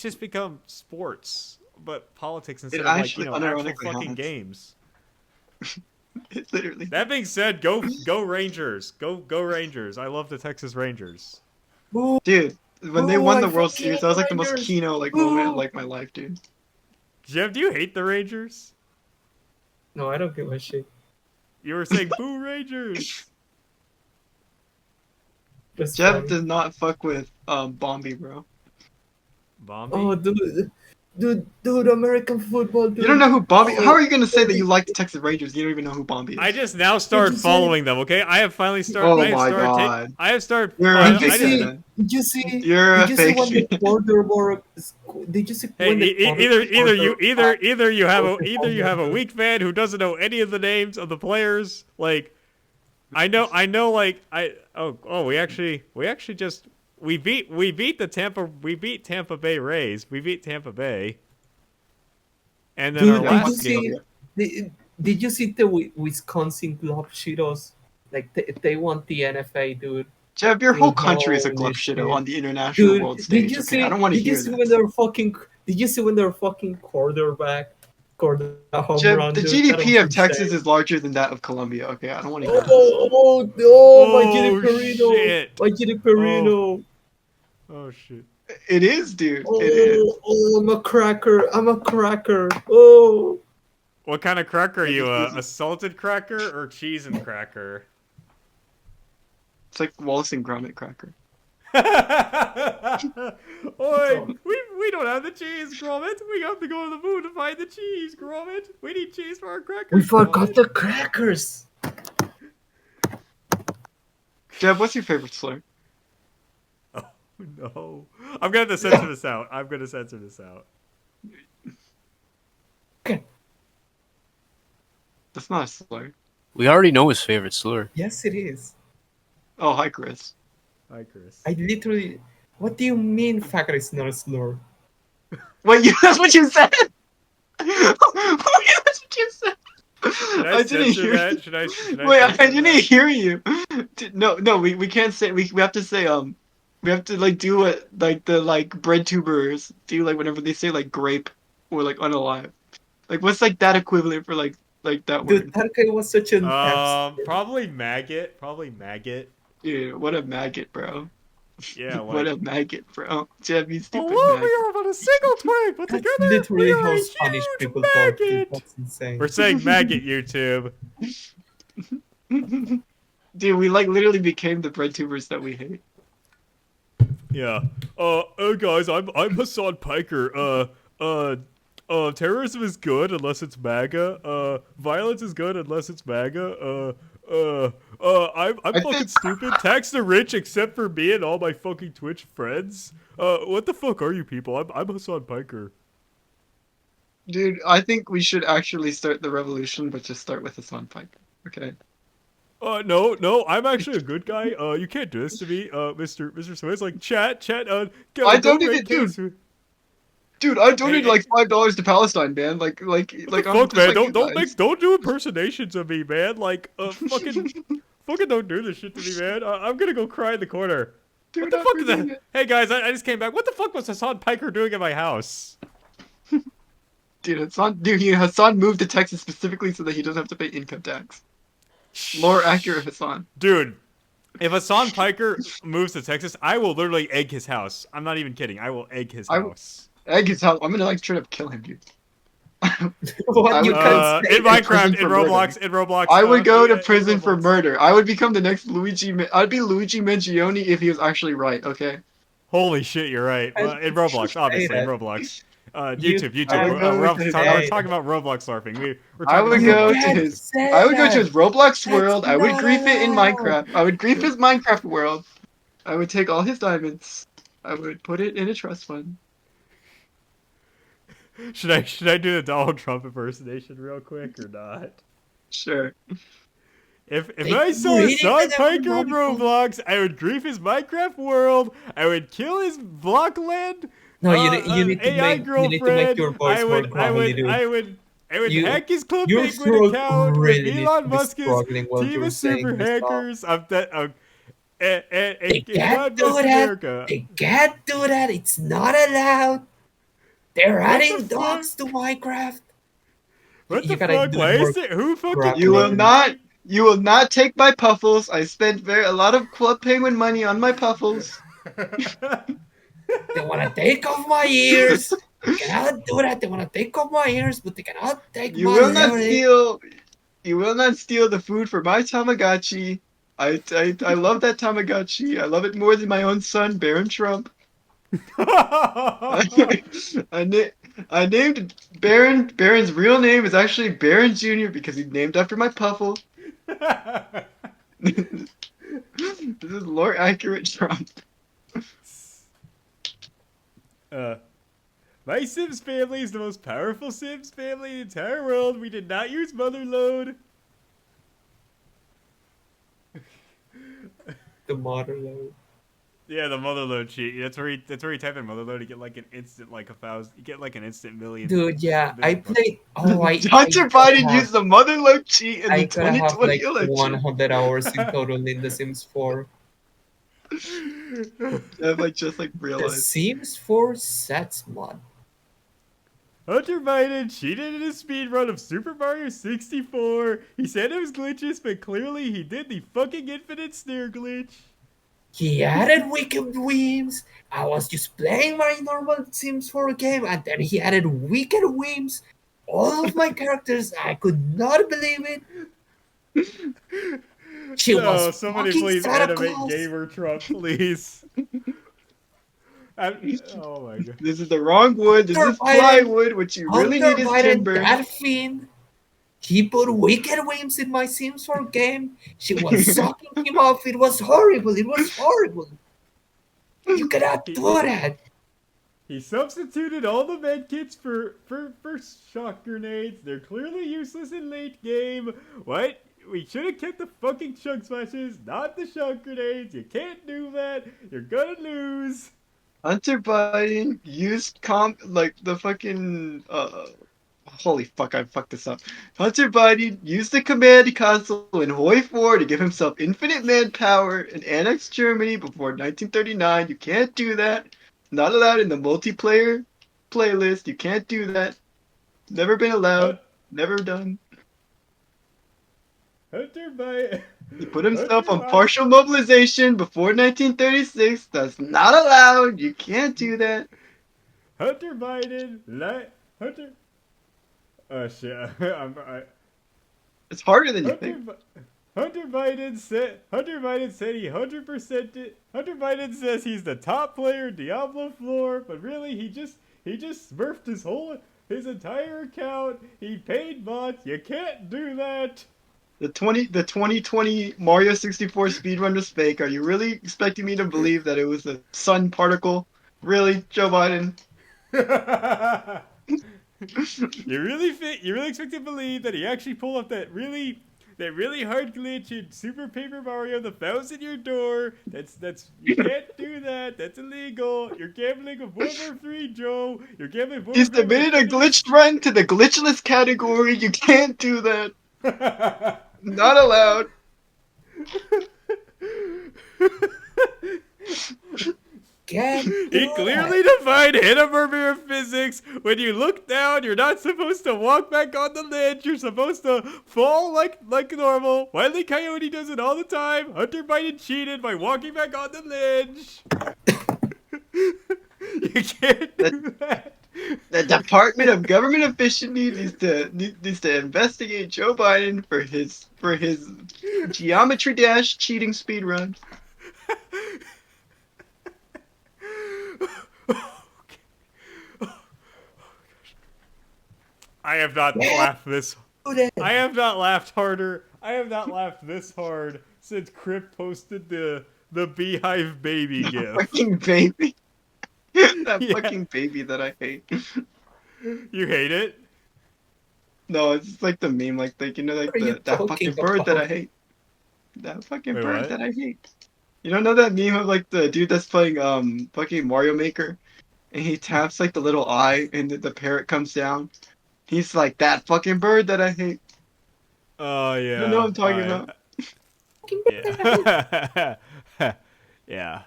just become sports, but politics instead of like actually actual unironically fucking has. games. it literally. That being said, go Rangers, go Rangers. I love the Texas Rangers. Dude, when they Ooh, won I the World fucking Series, that was like the most Rangers. Kino like Ooh. moment of like my life, dude. Jeff, do you hate the Rangers? No, I don't give a shit. You were saying boo Rangers. That's Jeff funny. does not fuck with Bombi, bro. Bombi? Oh, dude, American football, dude. You don't know who Bombi? Oh, How are you gonna say that you like the Texas Rangers? You don't even know who Bombi is. I just now started you say- following them. Okay, I have finally started. Oh I have my started God. I have started. You're I, a Did you I fake just, fan. Did you see? You're a Did you see fake when the fan. quarterback? Did you see hey, when the either you have a weak fan who doesn't know any of the names of the players. Like, I know. Like, we beat Tampa Bay Rays. We beat Tampa Bay. And then Dude, our did Yeah, you last game. see? Did you see the Wisconsin Club Cheetos? Like they won the NFA, dude. Jeff, your whole country is a Holy club shit. shitter on the international Dude, world did stage. you Okay, see? I don't want to Did you hear see that. when their fucking? Did you see when their fucking quarterback scored a home Jeff, run? the Dude? That GDP was of Texas insane. is larger than that of Colombia. Okay, I don't want to hear this. My Giddy Oh, Perino. shit. My Giddy Perino. Oh shit. It is, dude. It is. I'm a cracker. I'm a cracker. Oh. What kind of cracker are you? It's- A salted cracker or cheese and cracker? It's like Wallace and Gromit cracker. Oi, we don't have the cheese, Gromit. We have to go to the moon to find the cheese, Gromit. We need cheese for our crackers. We forgot Gromit. the crackers. Jeff, what's your favorite slur? No, I'm gonna have to censor this out. I'm gonna censor this out. Okay. That's not a slur. We already know his favorite slur. Yes, it is. Oh, hi, Chris. Hi, Chris. I literally. What do you mean, faggot is not a slur? Wait, that's what you said? Wait, that's what you said? Should I I didn't censor hear that? you. Should I Wait, I censor didn't that? hear you. No, we can't say. We have to say we have to like do what like the like bread tubers do like whenever they say like grape or like unalive. Like what's like that equivalent for like that Dude, word? that guy was such an Probably maggot. Probably maggot. Dude, what a maggot, bro. Yeah, What a like. maggot, bro. Jeff, you stupid Hello, maggot. we are but a single twig, but That's together literally we are how a Spanish huge people talk. Dude. maggot. That's insane. We're saying maggot, YouTube. Dude, we like literally became the bread tubers that we hate. Yeah. Guys, I'm Hassan Piker. Terrorism is good unless it's MAGA. Violence is good unless it's MAGA. I'm I fucking think- stupid. Tax the rich except for me and all my fucking Twitch friends. What the fuck are you people? I'm Hassan Piker. Dude, I think we should actually start the revolution, but just start with Hassan Piker. Okay. No, I'm actually a good guy. You can't do this to me, Mr. Smith. Like, chat, I don't even- Dude, I donated like $5 to Palestine, man. Like, What the I'm fuck, just man? like you Don't guys. do impersonations of me, man. Like, fucking don't do this shit to me, man. I'm gonna go cry in the corner. Dude, What the I'm fuck is doing that? it. Hey guys, I just came back. What the fuck was Hassan Piker doing at my house? Hassan moved to Texas specifically so that he doesn't have to pay income tax. More accurate, Hassan. Dude, if Hassan Piker moves to Texas, I will literally egg his house. I'm not even kidding. I will egg his house. Egg his house. I'm gonna like straight up kill him, dude. What I you would can go say? In Minecraft, prison in for Roblox, murder. in Roblox. I would go to in prison for Roblox. murder. I would become the next Luigi. I'd be Luigi Mangione if he was actually right. Okay. Holy shit, you're right. Well, in Roblox, obviously, in Roblox. YouTube. I would go We're to talking about Roblox LARPing. We're I talking would about go Roblox to can't his. LARPing. say I would go to that. his Roblox That's world. I would not grief it in allowed. Minecraft. I would grief his Minecraft world. I would take all his diamonds. I would put it in a trust fund. Should I do the Donald Trump impersonation real quick or not? Sure. If They I saw created Hassan that Piker in everybody- Roblox, I would grief his Minecraft world. I would kill his Blockland. No, you need to AI make girlfriend. your voice more gravelly, dude. I would You- hack his Club Your Penguin throat account really with needs Elon to be Musk's struggling while team you're of super saying this stuff. hackers of that. They God can't bless do that. America. They can't do that. It's not allowed. They're What adding the dogs to Minecraft. What You the gotta fuck? do Why more is it? Who fucking? crap. You will not. You will not take my puffles. I spent a lot of Club Penguin money on my puffles. They want to take off my ears. They cannot do that. They want to take off my ears, but they cannot take You my will not lyrics. steal. You will not steal the food for my Tamagotchi. I love that Tamagotchi. I love it more than my own son, Baron Trump. I named Baron. Baron's real name is actually Baron Jr. because he's named after my puffle. This is lore accurate Trump. My Sims family is the most powerful Sims family in the entire world. We did not use Motherload. The modern level. Yeah, the Motherload cheat. That's where you type in Motherload to get like an instant like 1,000. You get like an instant million. Dude, yeah, I million played. Oh, Hunter Biden used the Motherload cheat in I the gotta have 2020 like election. 100 hours in total in The Sims 4. I've just The realized. Sims 4 sets mod. Hunter Biden cheated in a speed run of Super Mario 64. He said it was glitches, but clearly he did the fucking infinite snare glitch. He added Wicked Whims. I was just playing my normal Sims 4 game, and then he added Wicked Whims. All of my characters, I could not believe it. She was somebody fucking please Santa animate Claus. Gamer Trump, please. Oh my god. This is the wrong wood. This Hunter is Biden- plywood. What you really Hunter need is Biden, timber. that fiend. He put Wicked Whims in my Sims 4 game. She was sucking him off. It was horrible. It was horrible. You cannot do that. He substituted all the medkits for shock grenades. They're clearly useless in late game. What? We should have kept the fucking chug smashes, not the shock grenades. You can't do that. You're gonna lose. Hunter Biden used the fucking holy fuck, I fucked this up. Hunter Biden used the command console in Hoi 4 to give himself infinite manpower and annex Germany before 1939. You can't do that. Not allowed in the multiplayer playlist. You can't do that. Never been allowed. Never done. Hunter Biden. He put himself on partial mobilization before 1936. That's not allowed. You can't do that. Hunter Biden. Hunter. Oh shit. It's harder than you Hunter, think. Hunter Biden said he 100% did. Hunter Biden says he's the top player in Diablo floor, but really he just smurfed his entire account. He paid bots. You can't do that. The 2020 Mario 64 speedrun was fake. Are you really expecting me to believe that it was a sun particle? Really, Joe Biden? You really expect to believe that he actually pulled off that really hard glitch in Super Paper Mario, the 1,000-year door? That's you can't do that. That's illegal. You're gambling with Warhammer 3, Joe. You're gambling with He submitted a glitched run to the glitchless category. You can't do that. Not allowed. can't He do clearly that. defined Hanna-Barbera physics. When you look down, you're not supposed to walk back on the ledge. You're supposed to fall like normal. Wile E. Coyote does it all the time. Hunter Biden cheated by walking back on the ledge. You can't do that. The Department of Government Efficiency needs to investigate Joe Biden for his Geometry Dash cheating speed run. I have not laughed this. Do that. I have not laughed harder. I have not laughed this hard since Crypt posted the Beehive baby gif. Fucking baby. That Yeah. fucking baby that I hate. You hate it? No, it's just like the meme, like you know, like What are you that talking fucking bird that I about? hate. That fucking Wait, bird what? that I hate. You don't know that meme of like the dude that's playing fucking Mario Maker, and he taps like the little eye, and the parrot comes down. He's like that fucking bird that I hate. Oh yeah. You know what I'm talking about? Yeah. Yeah.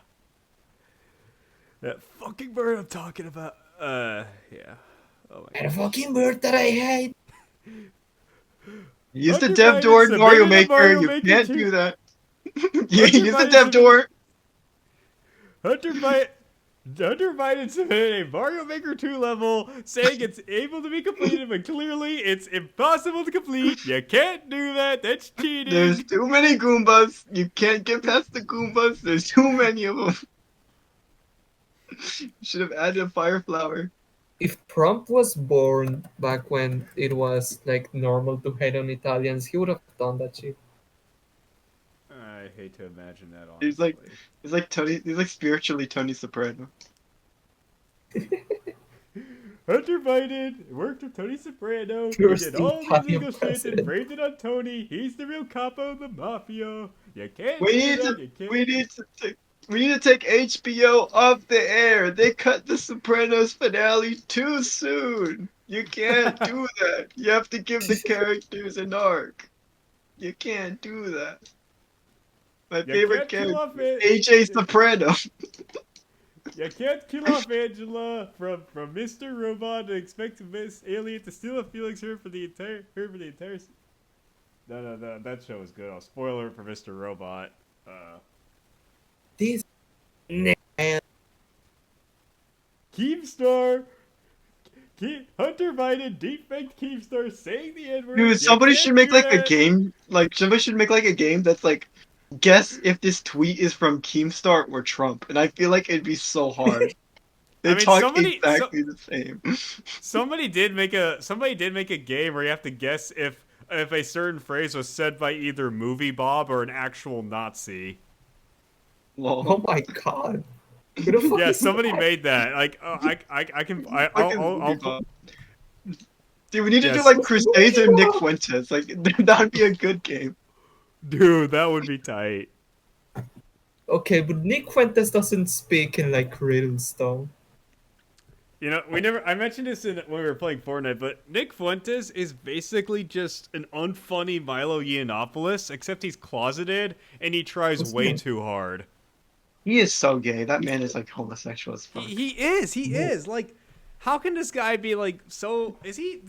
That fucking bird I'm talking about. Yeah. Oh my And a fucking bird that I hate. Use the Hunter dev Biden door in Mario submitted a Maker. Mario You Maker can't 2. do that. Hunter Use the Biden dev door. Hunter Biden submitted a Mario Maker 2 level saying it's able to be completed, but clearly it's impossible to complete. You can't do that. That's cheating. There's too many Goombas. You can't get past the Goombas. There's too many of them. You should have added a fire flower. If Trump was born back when it was like normal to hate on Italians, he would have done that shit. I hate to imagine that, honestly. He's like Tony. He's like spiritually Tony Soprano. Hunter Biden worked with Tony Soprano. He First did all the Italian illegal shit and president. framed it on Tony. He's the real capo of the mafia. You can't We do need that. to. You can't. We need to take HBO off the air. They cut the Sopranos finale too soon. You can't do that. You have to give the characters an arc. You can't do that. My You favorite can't kill character, off AJ Soprano. You can't kill off Angela from Mr. Robot and expect Miss Alien to steal a Felix her for the entire No, that show was good. Spoiler for Mr. Robot. This Keemstar. Hunter Biden deepfaked Keemstar saying the N-word. Dude, You somebody can't should make do like a that. game. Like somebody should make like a game that's like, guess if this tweet is from Keemstar or Trump, and I feel like it'd be so hard. They I mean, talk exactly the same. Somebody did make a game where you have to guess if a certain phrase was said by either Movie Bob or an actual Nazi. Lol. oh my god. Who the fuck Yeah, is somebody that? made that. Like, I'll Dude, we need to do Yes. like Crusades or Nick Fuentes. Like that'd be a good game. dude, that would be tight. Okay, but Nick Fuentes doesn't speak in like riddles though. You know, I mentioned this when we were playing Fortnite, but Nick Fuentes is basically just an unfunny Milo Yiannopoulos, except he's closeted and he tries What's way that? too hard. He is so gay. That man is like homosexual as fuck. He is. Like, how can this guy be like so? Is he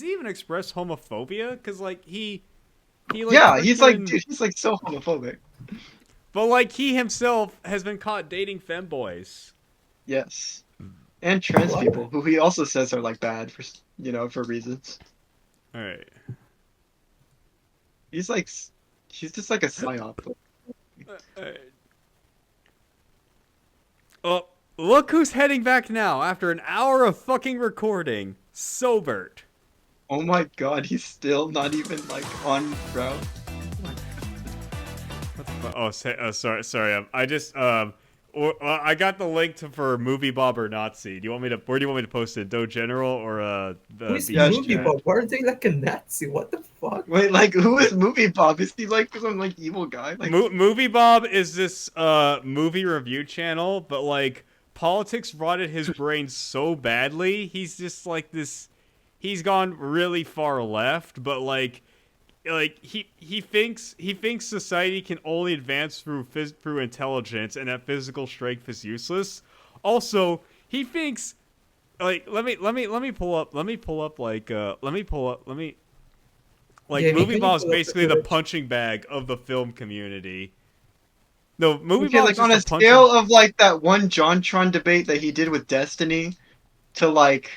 even express homophobia? Because like he like Yeah, he's like freaking- dude, he's like so homophobic. but like he himself has been caught dating femboys. Yes. And trans What? people, who he also says are like bad for for reasons. All right. He's just like a psyop. Oh, look who's heading back now after an hour of fucking recording. Sobert. Oh my god, he's still not even like on route. Sorry. I just I got the link for Movie Bob or Nazi. Do you want me to? Where do you want me to post it? Do General or the Who is Beach Yeah, Movie Chat? Bob? Why are they like a Nazi? What the fuck? Wait, like who is Movie Bob? Is he like some like evil guy? Like Movie Bob is this movie review channel, but like politics rotted his brain so badly, he's just like this. He's gone really far left, but like he thinks society can only advance through intelligence, and that physical strength is useless. Also, he thinks like let me pull up Yeah, Movie can you Bob's pull up the basically the footage? punching bag of the film community. No, Movie Okay, Bob's like on just a a punching. scale of like that one JonTron debate that he did with Destiny to like,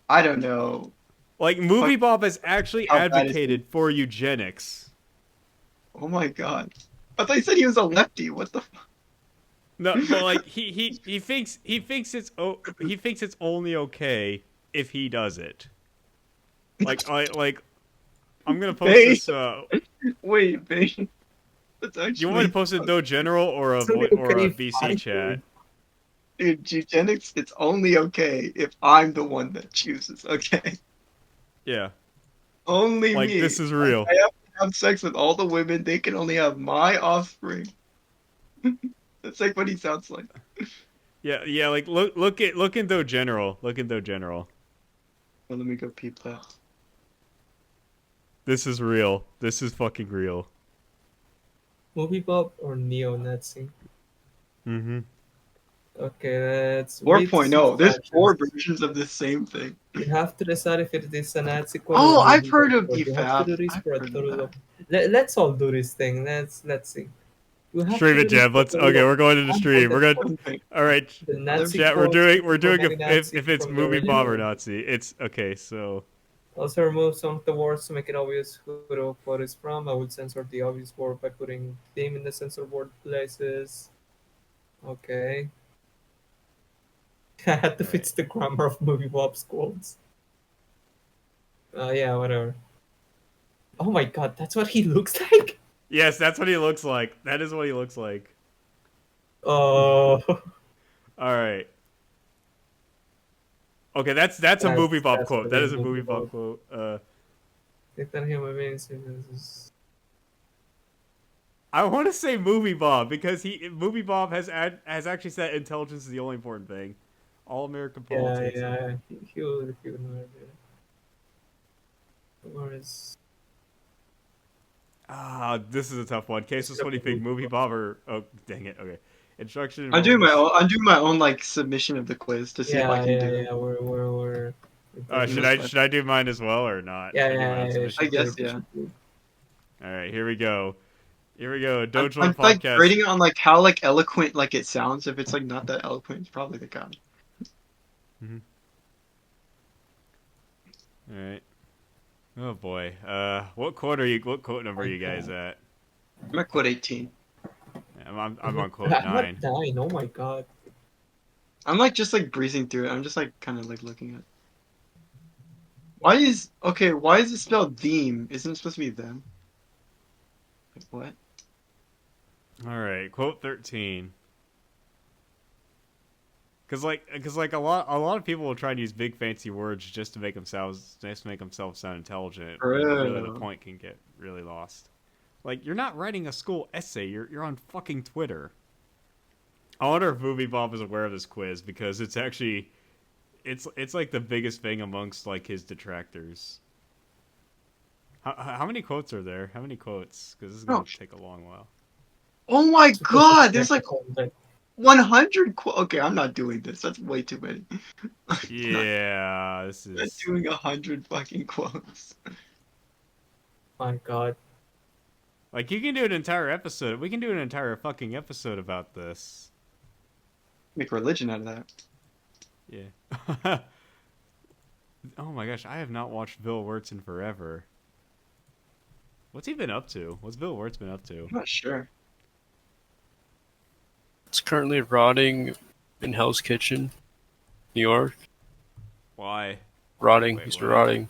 I don't know, Like Movie fuck, Bob has actually how bad is he? advocated for eugenics. Oh my god. I thought you said he was a lefty. What the fuck? No, but like he thinks it's only okay if he does it. Like I'm gonna post Bane. this. Wait, Bane. That's Do you want me to actually post it Do General or It's only okay a if VC I chat? do. dude, eugenics, it's only okay if I'm the one that chooses, okay? Yeah, Only like me. this is Like, real. I have to have sex with all the women, they can only have my offspring. That's like what he sounds like. Yeah, yeah. Like look in Do General. Look in Do General. Well, let me go peep that. This is real. This is fucking real. Movie Bob or neo-Nazi? Mm-hmm. Okay, let's read some 4.0. There's four factions. versions of the same thing. You have to decide if it is a Nazi quote or a Oh, I've movie heard Bob of quote. You have to BFAB. do this I've for a heard of total that. of. Let's all do this thing. Let's see. You have Stream to it, do this Jeff. for a Let's. total Okay, of we're going to the stream. We're 100 gonna. points. Okay. All right, The Nazi chat. quotes We're from doing any Nazi if it's from the movie Bob or original. Nazi. It's okay. So Also remove some of the words to make it obvious who the quote is from. I would censor the obvious word by putting them in the censored word places. Okay. I had to Right. fix the grammar of movie Bob's quotes. Yeah, whatever. Oh my god, that's what he looks like? yes, that's what he looks like. That is what he looks like. Oh, All right. Okay, that's a movie Bob that's quote. That really is a movie movie Bob Bob. quote. Think that human beings is I want to say movie Bob because movie Bob has actually said intelligence is the only important thing. All American yeah, politics. yeah. He would know it. Where is Ah, this is a tough one. Cases, what do you think? Movie Bob or oh dang it. Okay. Instruction I'm doing my involves. own. I'm doing my own like submission of the quiz to see if I yeah, can yeah, do it. yeah. We're doing Should it. I do mine as well or not? Yeah, Should I do my yeah, own yeah. You I submission? should do guess it. You yeah. should do it. All right, here we go. Here we go. I'm Dogelore like podcast. grading it on like how like eloquent like it sounds. If it's like not that eloquent, it's probably the guy. Mhm. All right. Oh boy. What quote are you? What quote number are you guys at? I'm at quote 18. I'm on quote I'm at 9. 9. Oh my god. I'm like just like breezing through it. I'm just like kind of like looking at. Why is okay? Why is it spelled theme? Isn't it supposed to be them? Like, what? All right, quote 13. Cause like a lot of people will try and use big fancy words just to make themselves sound intelligent. But really, the Bro. point can get really lost. Like you're not writing a school essay. You're on fucking Twitter. I wonder if Movie Bob is aware of this quiz because it's actually it's like the biggest thing amongst like his detractors. How many quotes are there? How many quotes? Because this is Oh, gonna take a long while. oh my Supposed to god! check There's like the content. 100. Okay, I'm not doing this. That's way too many. I'm Yeah, this not is. doing 100 fucking quotes. My god. Like, you can do an entire episode. We can do an entire fucking episode about this. Make religion out of that. Yeah. Oh my gosh, I have not watched Bill Wirtz in forever. What's he been up to? What's Bill Wirtz been up to? I'm not sure. It's currently rotting in Hell's Kitchen, New York. Why? Rotting. Wait, He's what? rotting.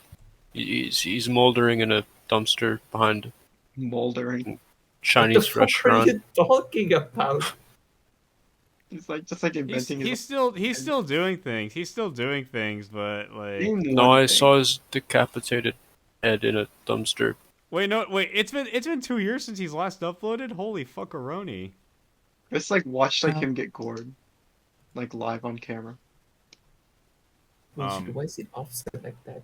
He's moldering in a dumpster behind a Moldering. What the Chinese fuck are restaurant. you talking about? He's like just like inventing his. He's still doing things. He's still doing things, but like. Name No, one I thing. saw his decapitated head in a dumpster. Wait, no, wait. It's been 2 years since he's last uploaded. Holy fuckaroni! Just like watched like him get gored, like live on camera. Why is it offset like that?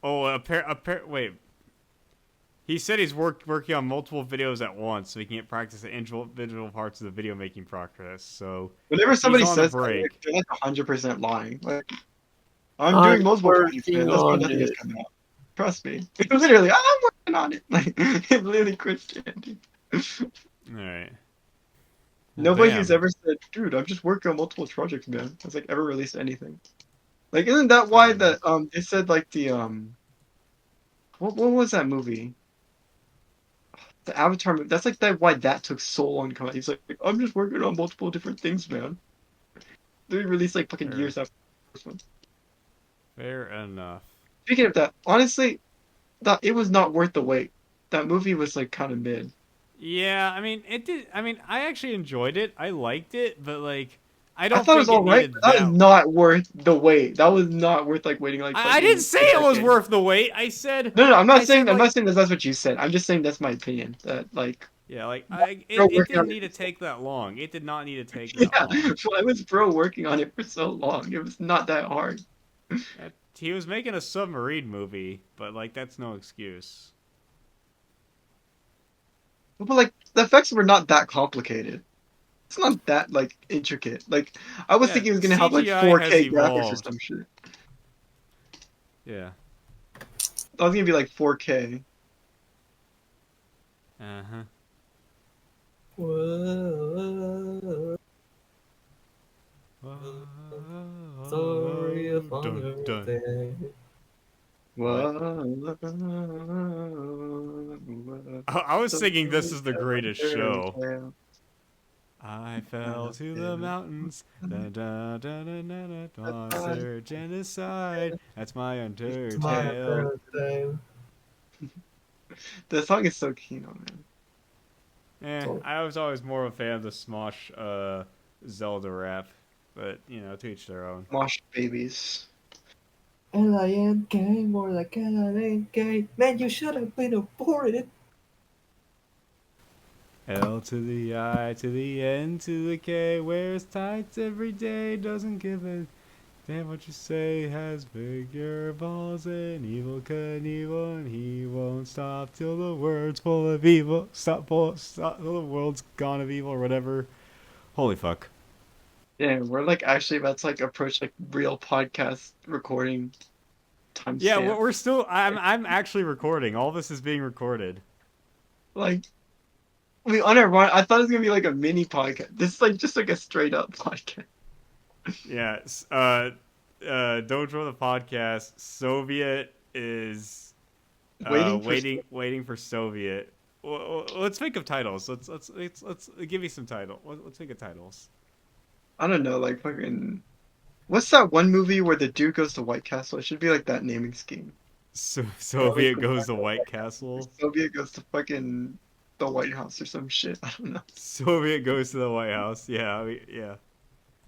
Oh, wait. He said he's working on multiple videos at once, so he can't practice the individual parts of the video making process. So Whenever he's somebody on a says that, break. they're like 100% lying. Like, I'm I'm doing multiple projects, man. working That's why on nothing is it. coming out. Trust me. It was literally, I'm working on it. Like, it literally Christianity. All right. Well, Nobody who's damn. ever said, dude, I'm just working on multiple projects, man, has like ever released anything. Like, isn't that Fair why enough. that they said like the what was that movie? The Avatar movie. That's like that why that took so long to come out. He's like, I'm just working on multiple different things, man. They released like fucking Fair, years after the first one. fair enough. Speaking of that, honestly, that it was not worth the wait. That movie was like kind of mid. Yeah, I mean, it did. I mean, I actually enjoyed it. I liked it, but like, I I don't thought it was think it all right, needed but that was that. not worth the wait. That was not worth like waiting like I didn't fucking say a it was decade. worth the wait. I said, No, I'm not I said saying like, that's what you said. I'm just saying that's my opinion. That like yeah, like bro it working didn't on need to it. take that long. It did not need to take that Yeah, long. why was bro working on it for so long? It was not that hard. He was making a submarine movie, but like that's no excuse. But like the effects were not that complicated. It's not that like intricate. Like I was Yeah, thinking it was gonna have like CGI has 4K graphics or evolved. some shit. Yeah. I was gonna be like 4K. Uh huh. Whoa, story of Dun Father dun. Day. What? Whoa, I was thinking this story is the of greatest fairy show. tale. I fell to the mountains. Da, da, da, da, da, da, monster genocide. That's my It's my Undertale. birthday. The song is so keen on man. So, I was always more of a fan of the Smosh Zelda rap, but you know, to each their own. Mosh babies. L-I-N-K, more like L-I-N-K. Man, you should have been aborted. L to the I to the N to the K. Wears tights every day. Doesn't give a damn what you say. Has bigger balls than Evil Knievel, and he won't stop till the world's full of evil. Stop till the world's gone of evil or whatever. Holy fuck. Yeah, we're like actually about to like approach like real podcast recording Yeah, timestamp. we're still. I'm actually recording. All this is being recorded. Like we unironic. I thought it was gonna be like a mini podcast. This is like just like a straight up podcast. Yeah. Dojo the podcast. Soviet is Waiting for waiting for Soviet. Let's think of titles. Let's give me some title. Let's think of titles. I don't know, like fucking. What's that one movie where the dude goes to White Castle? It should be like that naming scheme. Soviet goes to White Castle. Soviet goes to fucking the White House or some shit. I don't know. Soviet goes to the White House. Yeah, yeah.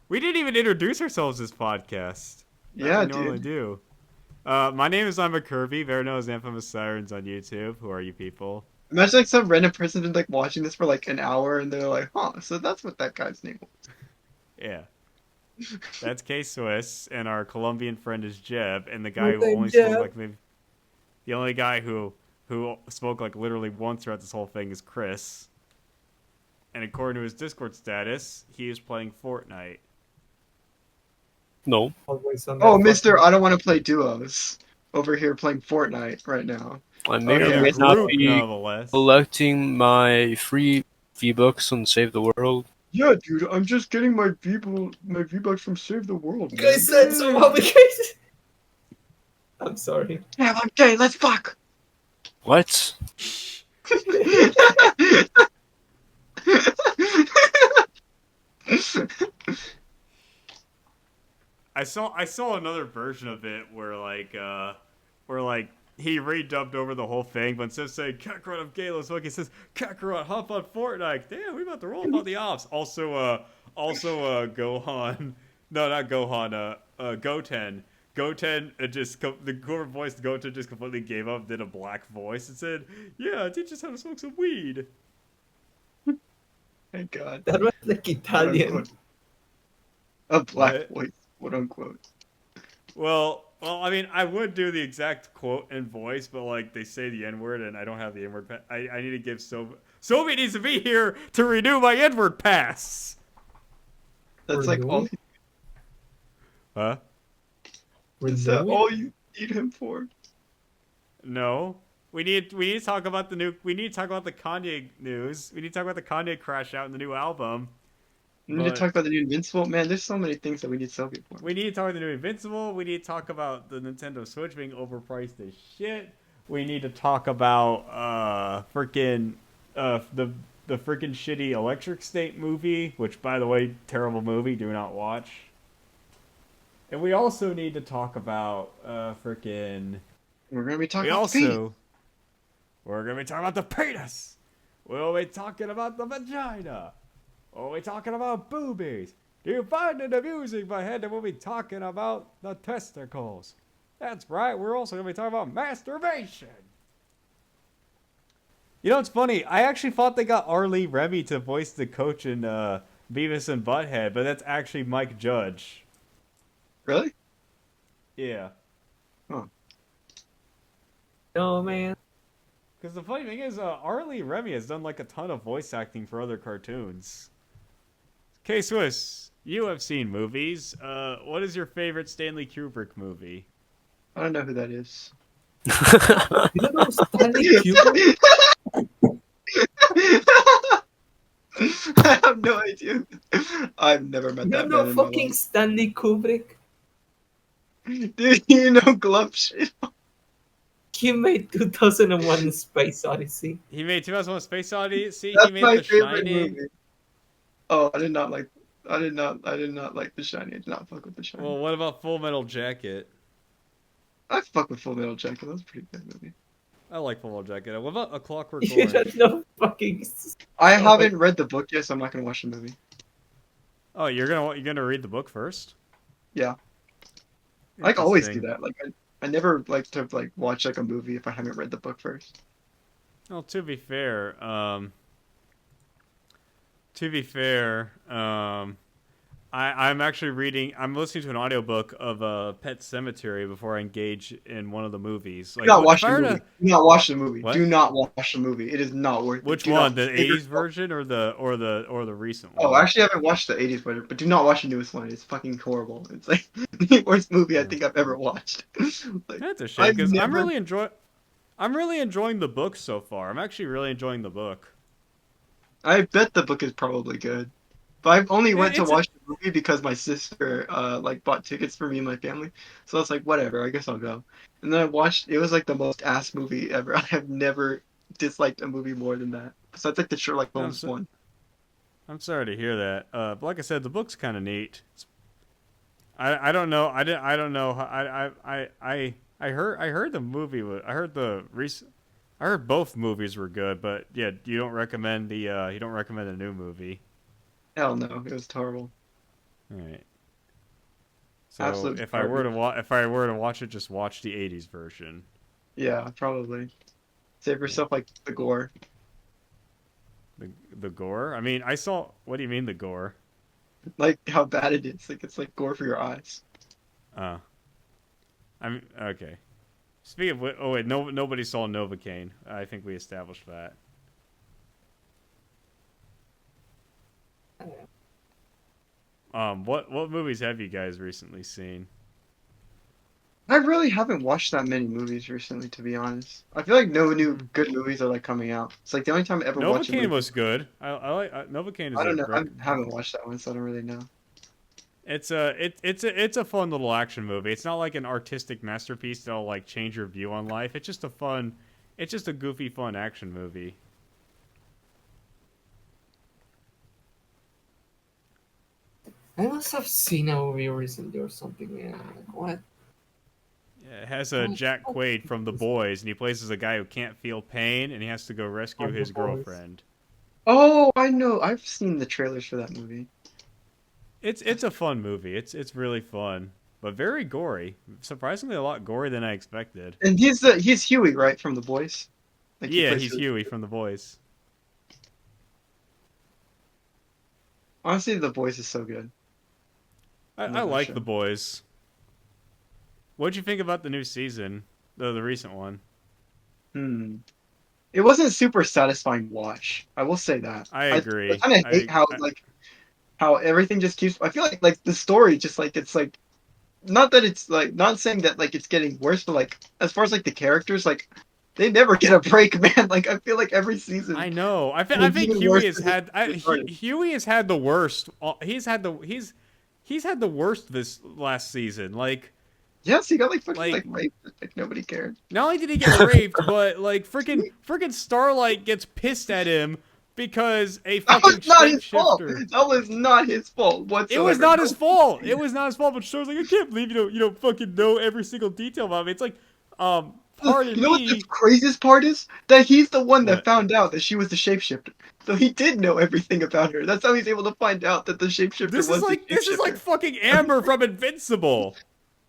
We didn't even introduce ourselves this podcast. Yeah, we normally dude. do. My name is Emma Kirby, better known as Infamous Sirens on YouTube. Who are you people? Imagine like some random person been like watching this for like an hour and they're like, huh, so that's what that guy's name was. Yeah. That's K Swiss, and our Colombian friend is Jeb, and the guy who Okay, only Jeb. spoke like maybe the only guy who spoke like literally once throughout this whole thing is Chris. And according to his Discord status, he is playing Fortnite. No. Always on Oh, that Mister, fucking- I don't want to play duos. Over here playing Fortnite right now. I may Oh, or yeah. may not Group, be nonetheless. collecting my free V-Bucks on Save the World. Yeah, dude, I'm just getting my V-Bucks from Save the World, You man. guys said somehow because. I'm sorry. Yeah, I'm gay, let's fuck! What? I saw another version of it where like he redubbed over the whole thing, but instead of saying Kakarot of Galos, like he says Kakarot hop on Fortnite. Damn, we about to roll about the ops. Also Gohan, no, not Gohan, Goten. Goten the whoever voiced Goten just completely gave up, did a black voice and said, "Yeah, teach us how to smoke some weed." Thank God. That was like Italian. A black What? voice, quote unquote. Well, Well, I mean, I would do the exact quote and voice, but like they say the N word, and I don't have the N word. I need to give Soviet needs to be here to renew my N word pass. That's like all. Huh? Is that all you need him for? No. We need to talk about the new. We need to talk about the Kanye news. We need to talk about the Kanye crash out in the new album. We need to talk about the new Invincible. Man, there's so many things that we need Soviet for. We need to talk about the new Invincible. We need to talk about the Nintendo Switch being overpriced as shit. We need to talk about the freaking shitty Electric State movie, which by the way, terrible movie, do not watch. And we also need to talk about freaking We're gonna be talking about the penis. We're gonna be talking about the penis. We'll be talking about the vagina. We'll be talking about boobies. Do you find it amusing, my head, that we'll be talking about the testicles? That's right, we're also going to be talking about masturbation. You know, it's funny. I actually thought they got Arlie Remy to voice the coach in Beavis and Butthead, but that's actually Mike Judge. Really? Yeah. Huh. No, man. Because the funny thing is, Arlie Remy has done like a ton of voice acting for other cartoons. K-Swiss, you have seen movies. What is your favorite Stanley Kubrick movie? I don't know who that is. You don't know Stanley Kubrick? I have no idea. I've never met You that don't know man in my fucking life. Stanley Kubrick? Dude, you know glove shit. He made 2001: Space Odyssey. He made 2001: Space Odyssey. That's He made my The favorite Shining. movie. Oh, I did not like The Shining. I did not fuck with The Shining. Well, what about Full Metal Jacket? I fuck with Full Metal Jacket. That was a pretty good movie. I like Full Metal Jacket. What about A Clockwork You Orange? don't know fucking. I Oh, haven't read the book yet, so I'm not gonna watch the movie. Oh, you're gonna read the book first? Yeah. I always do Interesting. that. Like I never like to like watch like a movie if I haven't read the book first. Well, to be fair, I'm actually reading. I'm listening to an audiobook of Pet Cemetery before I engage in one of the movies. Like, Do not if watch I the were movie. to, Do not watch the movie. What? Do not watch the movie. It is not worth it. which Do one? not The save '80s yourself. version or the recent one? Oh, actually, I haven't watched the '80s version, but do not watch the newest one. It's fucking horrible. It's like the worst movie I think I've ever watched. Like, That's a shame I've because never. I'm really enjoying the book so far. I'm actually really enjoying the book. I bet the book is probably good, but I've only went to It's watch the movie because my sister like bought tickets for me and my family. So I was like, whatever, I guess I'll go. And then I watched. It was like the most ass movie ever. I have never disliked a movie more than that. So it's like the Sherlock I'm Holmes one. I'm sorry to hear that. But like I said, the book's kind of neat. I don't know. I don't know. I heard the movie. I heard both movies were good, but yeah, you don't recommend the new movie. Hell no, it was horrible. All right. So Absolute if I were to garbage. if I were to watch it, just watch the '80s version. Yeah, probably. Save yourself like the gore. The gore. I mean, I saw. What do you mean the gore? Like how bad it is. Like it's like gore for your eyes. Uh, I'm okay. Speaking of oh wait, nobody saw Novocaine. I think we established that. What movies have you guys recently seen? I really haven't watched that many movies recently, to be honest. I feel like no new Hmm. good movies are like coming out. It's like the only time I ever watch a Novocaine movie. was good. I like Novocaine is I a don't know. I haven't watched that one, so I don't really know. it's a fun little action movie. It's not like an artistic masterpiece that'll like change your view on life. It's just a goofy fun action movie. I must have seen a movie recently or something, man. Like, what? It has a Jack Quaid from The Boys, and he plays as a guy who can't feel pain, and he has to go rescue From The his Boys. girlfriend. Oh, I know. I've seen the trailers for that movie. It's a fun movie. It's really fun, but very gory. Surprisingly, a lot gory than I expected. And he's Huey, right, from The Boys? Like he Yeah, plays he's Huey. Huey from The Boys. Honestly, The Boys is so good. I Love that like show. The Boys. What'd you think about the new season, the recent one? Hmm. It wasn't super satisfying to watch. I will say that. I I agree. kind of hate how how everything just keeps. I feel like the story just like it's like not that it's like not saying that like it's getting worse, but like as far as like the characters, like they never get a break, man. Like I feel like every season I know. I it's think even worse Huey has than had it started. Huey has had the worst. He's had the worst this last season. Yes, he got like fucking Like like raped. Like nobody cared. not only did he get raped, but like freaking Starlight gets pissed at him because a That was fucking not his fault. shapeshifter. That was not his fault It was whatsoever. not No. his fault. It was not his fault. But Star's like, I can't believe you don't fucking know every single detail about me. It's like, You pardon know what the me. craziest part is? That he's the one that What? found out that she was the shapeshifter. So he did know everything about her. That's how he's able to find out that the shapeshifter was the This is like shapeshifter. fucking Amber from Invincible,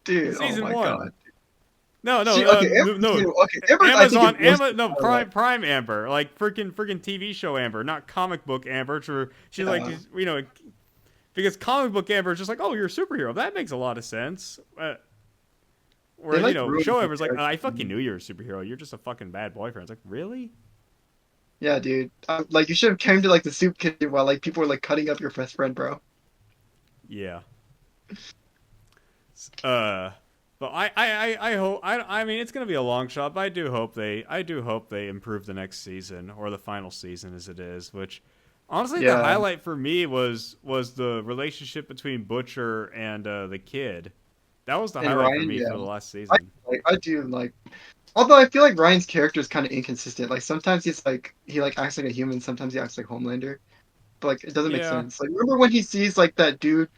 Dude, oh season my god. one. No, She okay, no. okay, Amber I think is Amazon, worse than No, Starlight. Prime Amber, like freaking TV show Amber, not comic book Amber. She's like, Yeah. because comic book Amber is just like, oh, you're a superhero. That makes a lot of sense. They Whereas like ruined show her Amber's like, character. I fucking knew you were a superhero. You're just a fucking bad boyfriend. It's like, really? Yeah, dude. Like you should have came to like the soup kitchen while like people were like cutting up your best friend, bro. Yeah. Uh, but I hope I mean it's gonna be a long shot, but I do hope they improve the next season or the final season as it is. Which honestly, the Yeah. highlight for me was the relationship between Butcher and the kid. That was the And highlight for Ryan, me yeah. for the last I season. I do like although I feel like Ryan's character is kind of inconsistent. Like sometimes he's like he like acts like a human, sometimes he acts like Homelander. But like it doesn't make Yeah, sense. Like remember when he sees like that dude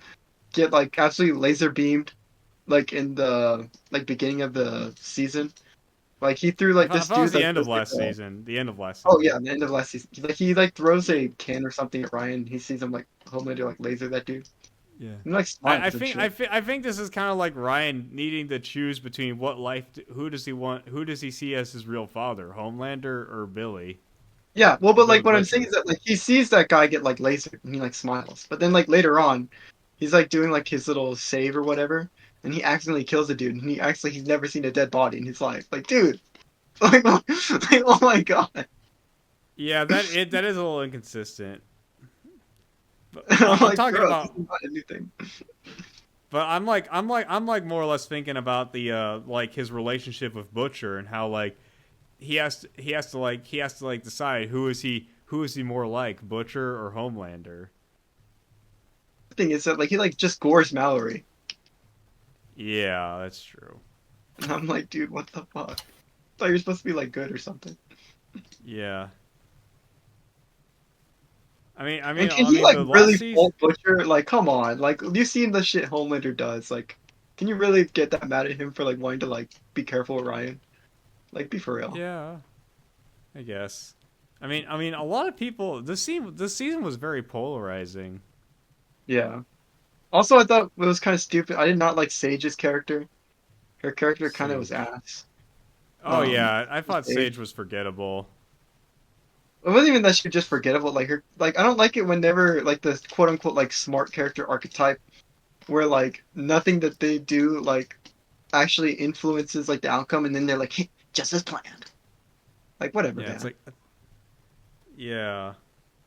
get like absolutely laser beamed like in the like beginning of the season? Like he threw like I this thought it was dude the like end of was like last season. The end of last oh season. yeah, the end of last season. He like throws a can or something at Ryan. He sees him like Homelander like laser that dude. Yeah. He like smiles and shit. I think this is kind of like Ryan needing to choose between who does he want, who does he see as his real father, Homelander or Billy? Yeah, well, but Billy like what I'm saying Butcher. is that like he sees that guy get like lasered and he like smiles, but then like later on, he's like doing like his little save or whatever, and he accidentally kills a dude, and he acts like he's never seen a dead body in his life. Like, dude, like, oh my god, Yeah, that is a little inconsistent. But I'm I'm like, talking bro, this about, is not a new thing. but I'm like more or less thinking about the like his relationship with Butcher and how like he has to like decide who is he more like, Butcher or Homelander. The thing is that like he like just gores Mallory, Yeah, that's true. and I'm like, dude, what the fuck? I thought you're supposed to be like good or something. Yeah. And can he like The really last season. fault Butcher? Like, come on, like you've seen the shit Homelander does. Like, can you really get that mad at him for like wanting to like be careful with Ryan? Like, be for real. Yeah, I guess. A lot of people. This season was very polarizing. Yeah. Also, I thought it was kind of stupid. I did not like Sage's character. Her character kind of was Sage. ass. Oh yeah, I thought Sage. Sage was forgettable. It wasn't even that she was just forgettable. Like her, like I don't like it whenever like the quote unquote like smart character archetype, where like nothing that they do like actually influences like the outcome, and then they're like, hey, just as planned. Like whatever, Yeah, it's man. like, yeah.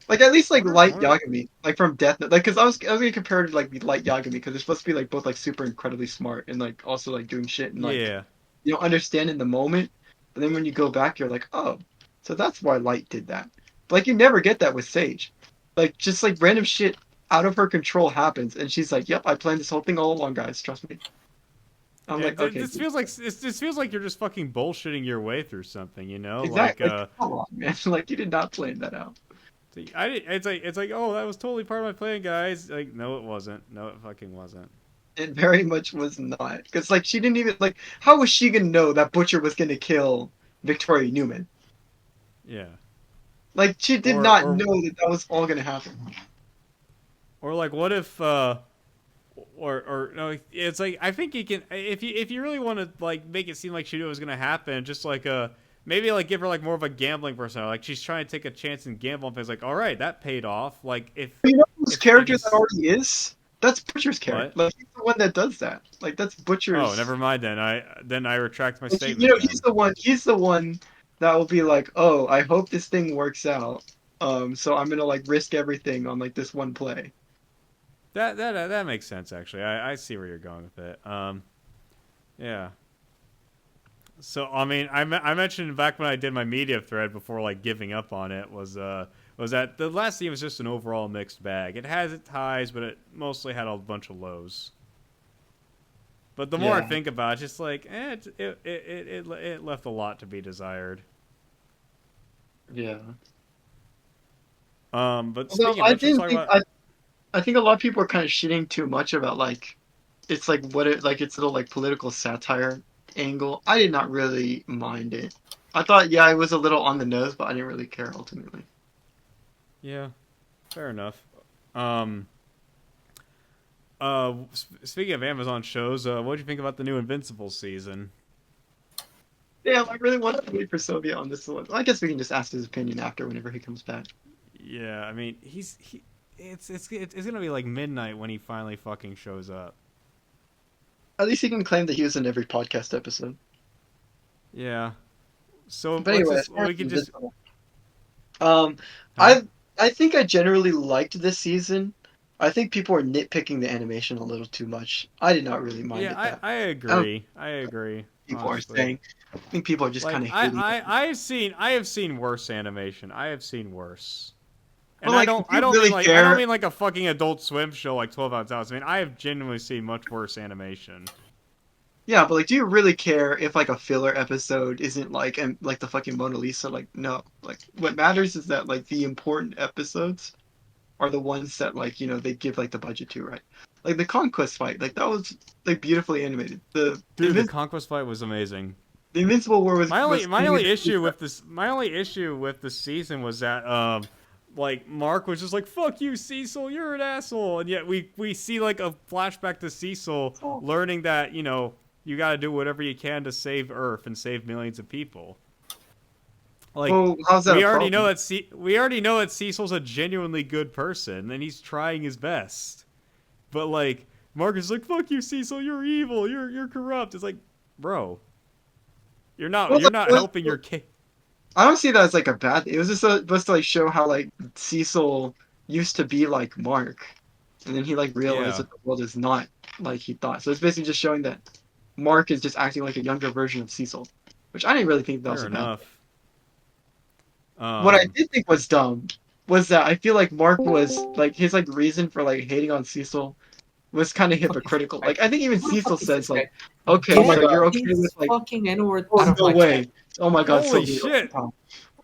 Like at least like I Light wonder. Yagami, like from Death Note, like because I was gonna compare it to like Light Yagami because they're supposed to be like both like super incredibly smart and like also like doing shit and like Yeah, you don't understand in the moment, but then when you go back, you're like, oh, so that's why Light did that. But, like you never get that with Sage. Like just like random shit out of her control happens, and she's like, yep, I planned this whole thing all along, guys. Trust me. I'm yeah. like, okay, This feels like this feels like you're just fucking bullshitting your way through something. You know, exactly. Like, come on, man. Like you did not plan that out. It's like, oh, that was totally part of my plan, guys. Like, no, it wasn't. No, it fucking wasn't. It very much was not, because like she didn't even like. How was she gonna know that Butcher was gonna kill Victoria Newman? Yeah. Like she did not Or know that that was all gonna happen. like, what if or no, it's like I think you can if you really want to like make it seem like she knew it was gonna happen, just like maybe like give her like more of a gambling person, like she's trying to take a chance and gamble, and it's like, all right, that paid off. Like You know whose if you character that already is? That's Butcher's What? character. Like he's the one that does that. Like that's Butcher's. Oh, never mind then. I retract my Like, statement then. he's the one. He's the one that will be like, oh, I hope this thing works out. So I'm gonna like risk everything on like this one play. That makes sense actually. I see where you're going with it. Yeah. So I mean, I mentioned back when I did my media thread before like giving up on it was that the last season was just an overall mixed bag. It has its highs, but it mostly had a bunch of lows. But the more I Yeah. think about it, just like it left a lot to be desired. Yeah. But Although speaking of I which, let's didn't talk think about. I think a lot of people are kind of shitting too much about like it's like what it like its little like political satire angle. I did not really mind it. I thought yeah, it was a little on the nose, but I didn't really care ultimately. Yeah, fair enough. Um, Speaking of Amazon shows, what do you think about the new Invincible season? Damn, I really wanted to wait for Soviet on this one. I guess we can just ask his opinion after whenever he comes back. Yeah, I mean, it's gonna be like midnight when he finally fucking shows up. At least he can claim that he was in every podcast episode. Yeah. So But let's anyway, just we can just Um, huh? I think I generally liked this season. I think people are nitpicking the animation a little too much. I did not really mind Yeah, it that. I I don't agree. I agree. think people are Honestly, saying. I think people are just kind like of hating it. I have seen worse animation. I have seen worse. And But like, if you really I care, don't mean like a fucking Adult Swim show like 12 Ounce Hours. I mean I have genuinely seen much worse animation. yeah. But like, do you really care if like a filler episode isn't like and like the fucking Mona Lisa? Like, no. Like, what matters is that like the important episodes are the ones that like they give like the budget to, right? Like the conquest fight, like that was like beautifully animated. Dude, the Conquest fight was amazing. The Invincible War was My only issue with this my only issue with the season was that like Mark was just like fuck you Cecil, you're an asshole, and yet we see like a flashback to Cecil learning that you got to do whatever you can to save Earth and save millions of people. Like well, how's that we a already know problem? we already know that Cecil's a genuinely good person and he's trying his best. But like Mark is like fuck you Cecil, you're evil, you're corrupt. It's like, bro, Well, you're not helping your kid. I don't see that as like a bad thing. It was just supposed to like show how like Cecil used to be like Mark, and then he like realized Yeah, that the world is not like he thought. So it's basically just showing that Mark is just acting like a younger version of Cecil, which I didn't really think that was fair a bad thing. enough. What I Um, did think was dumb was that I feel like Mark was like his like reason for like hating on Cecil was kind of Fuck is this hypocritical. guy? Like I think even Who the Cecil fuck is this says like, guy? okay, Oh my so God. you're okay This with like, fucking N-word oh out of no my way, oh my god, holy Soviet. shit,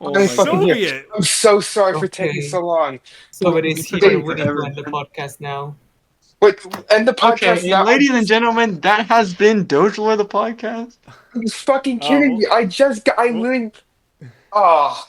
Oh I'm my fucking god. here. Soviet! I'm so sorry for Okay. taking so long. So it is It's here. okay, We need to forever, end the man. podcast now. Wait, end the podcast Okay, now. and ladies and gentlemen, that has been Dogelore the podcast. Are you fucking kidding Well, me? I well, literally. Oh.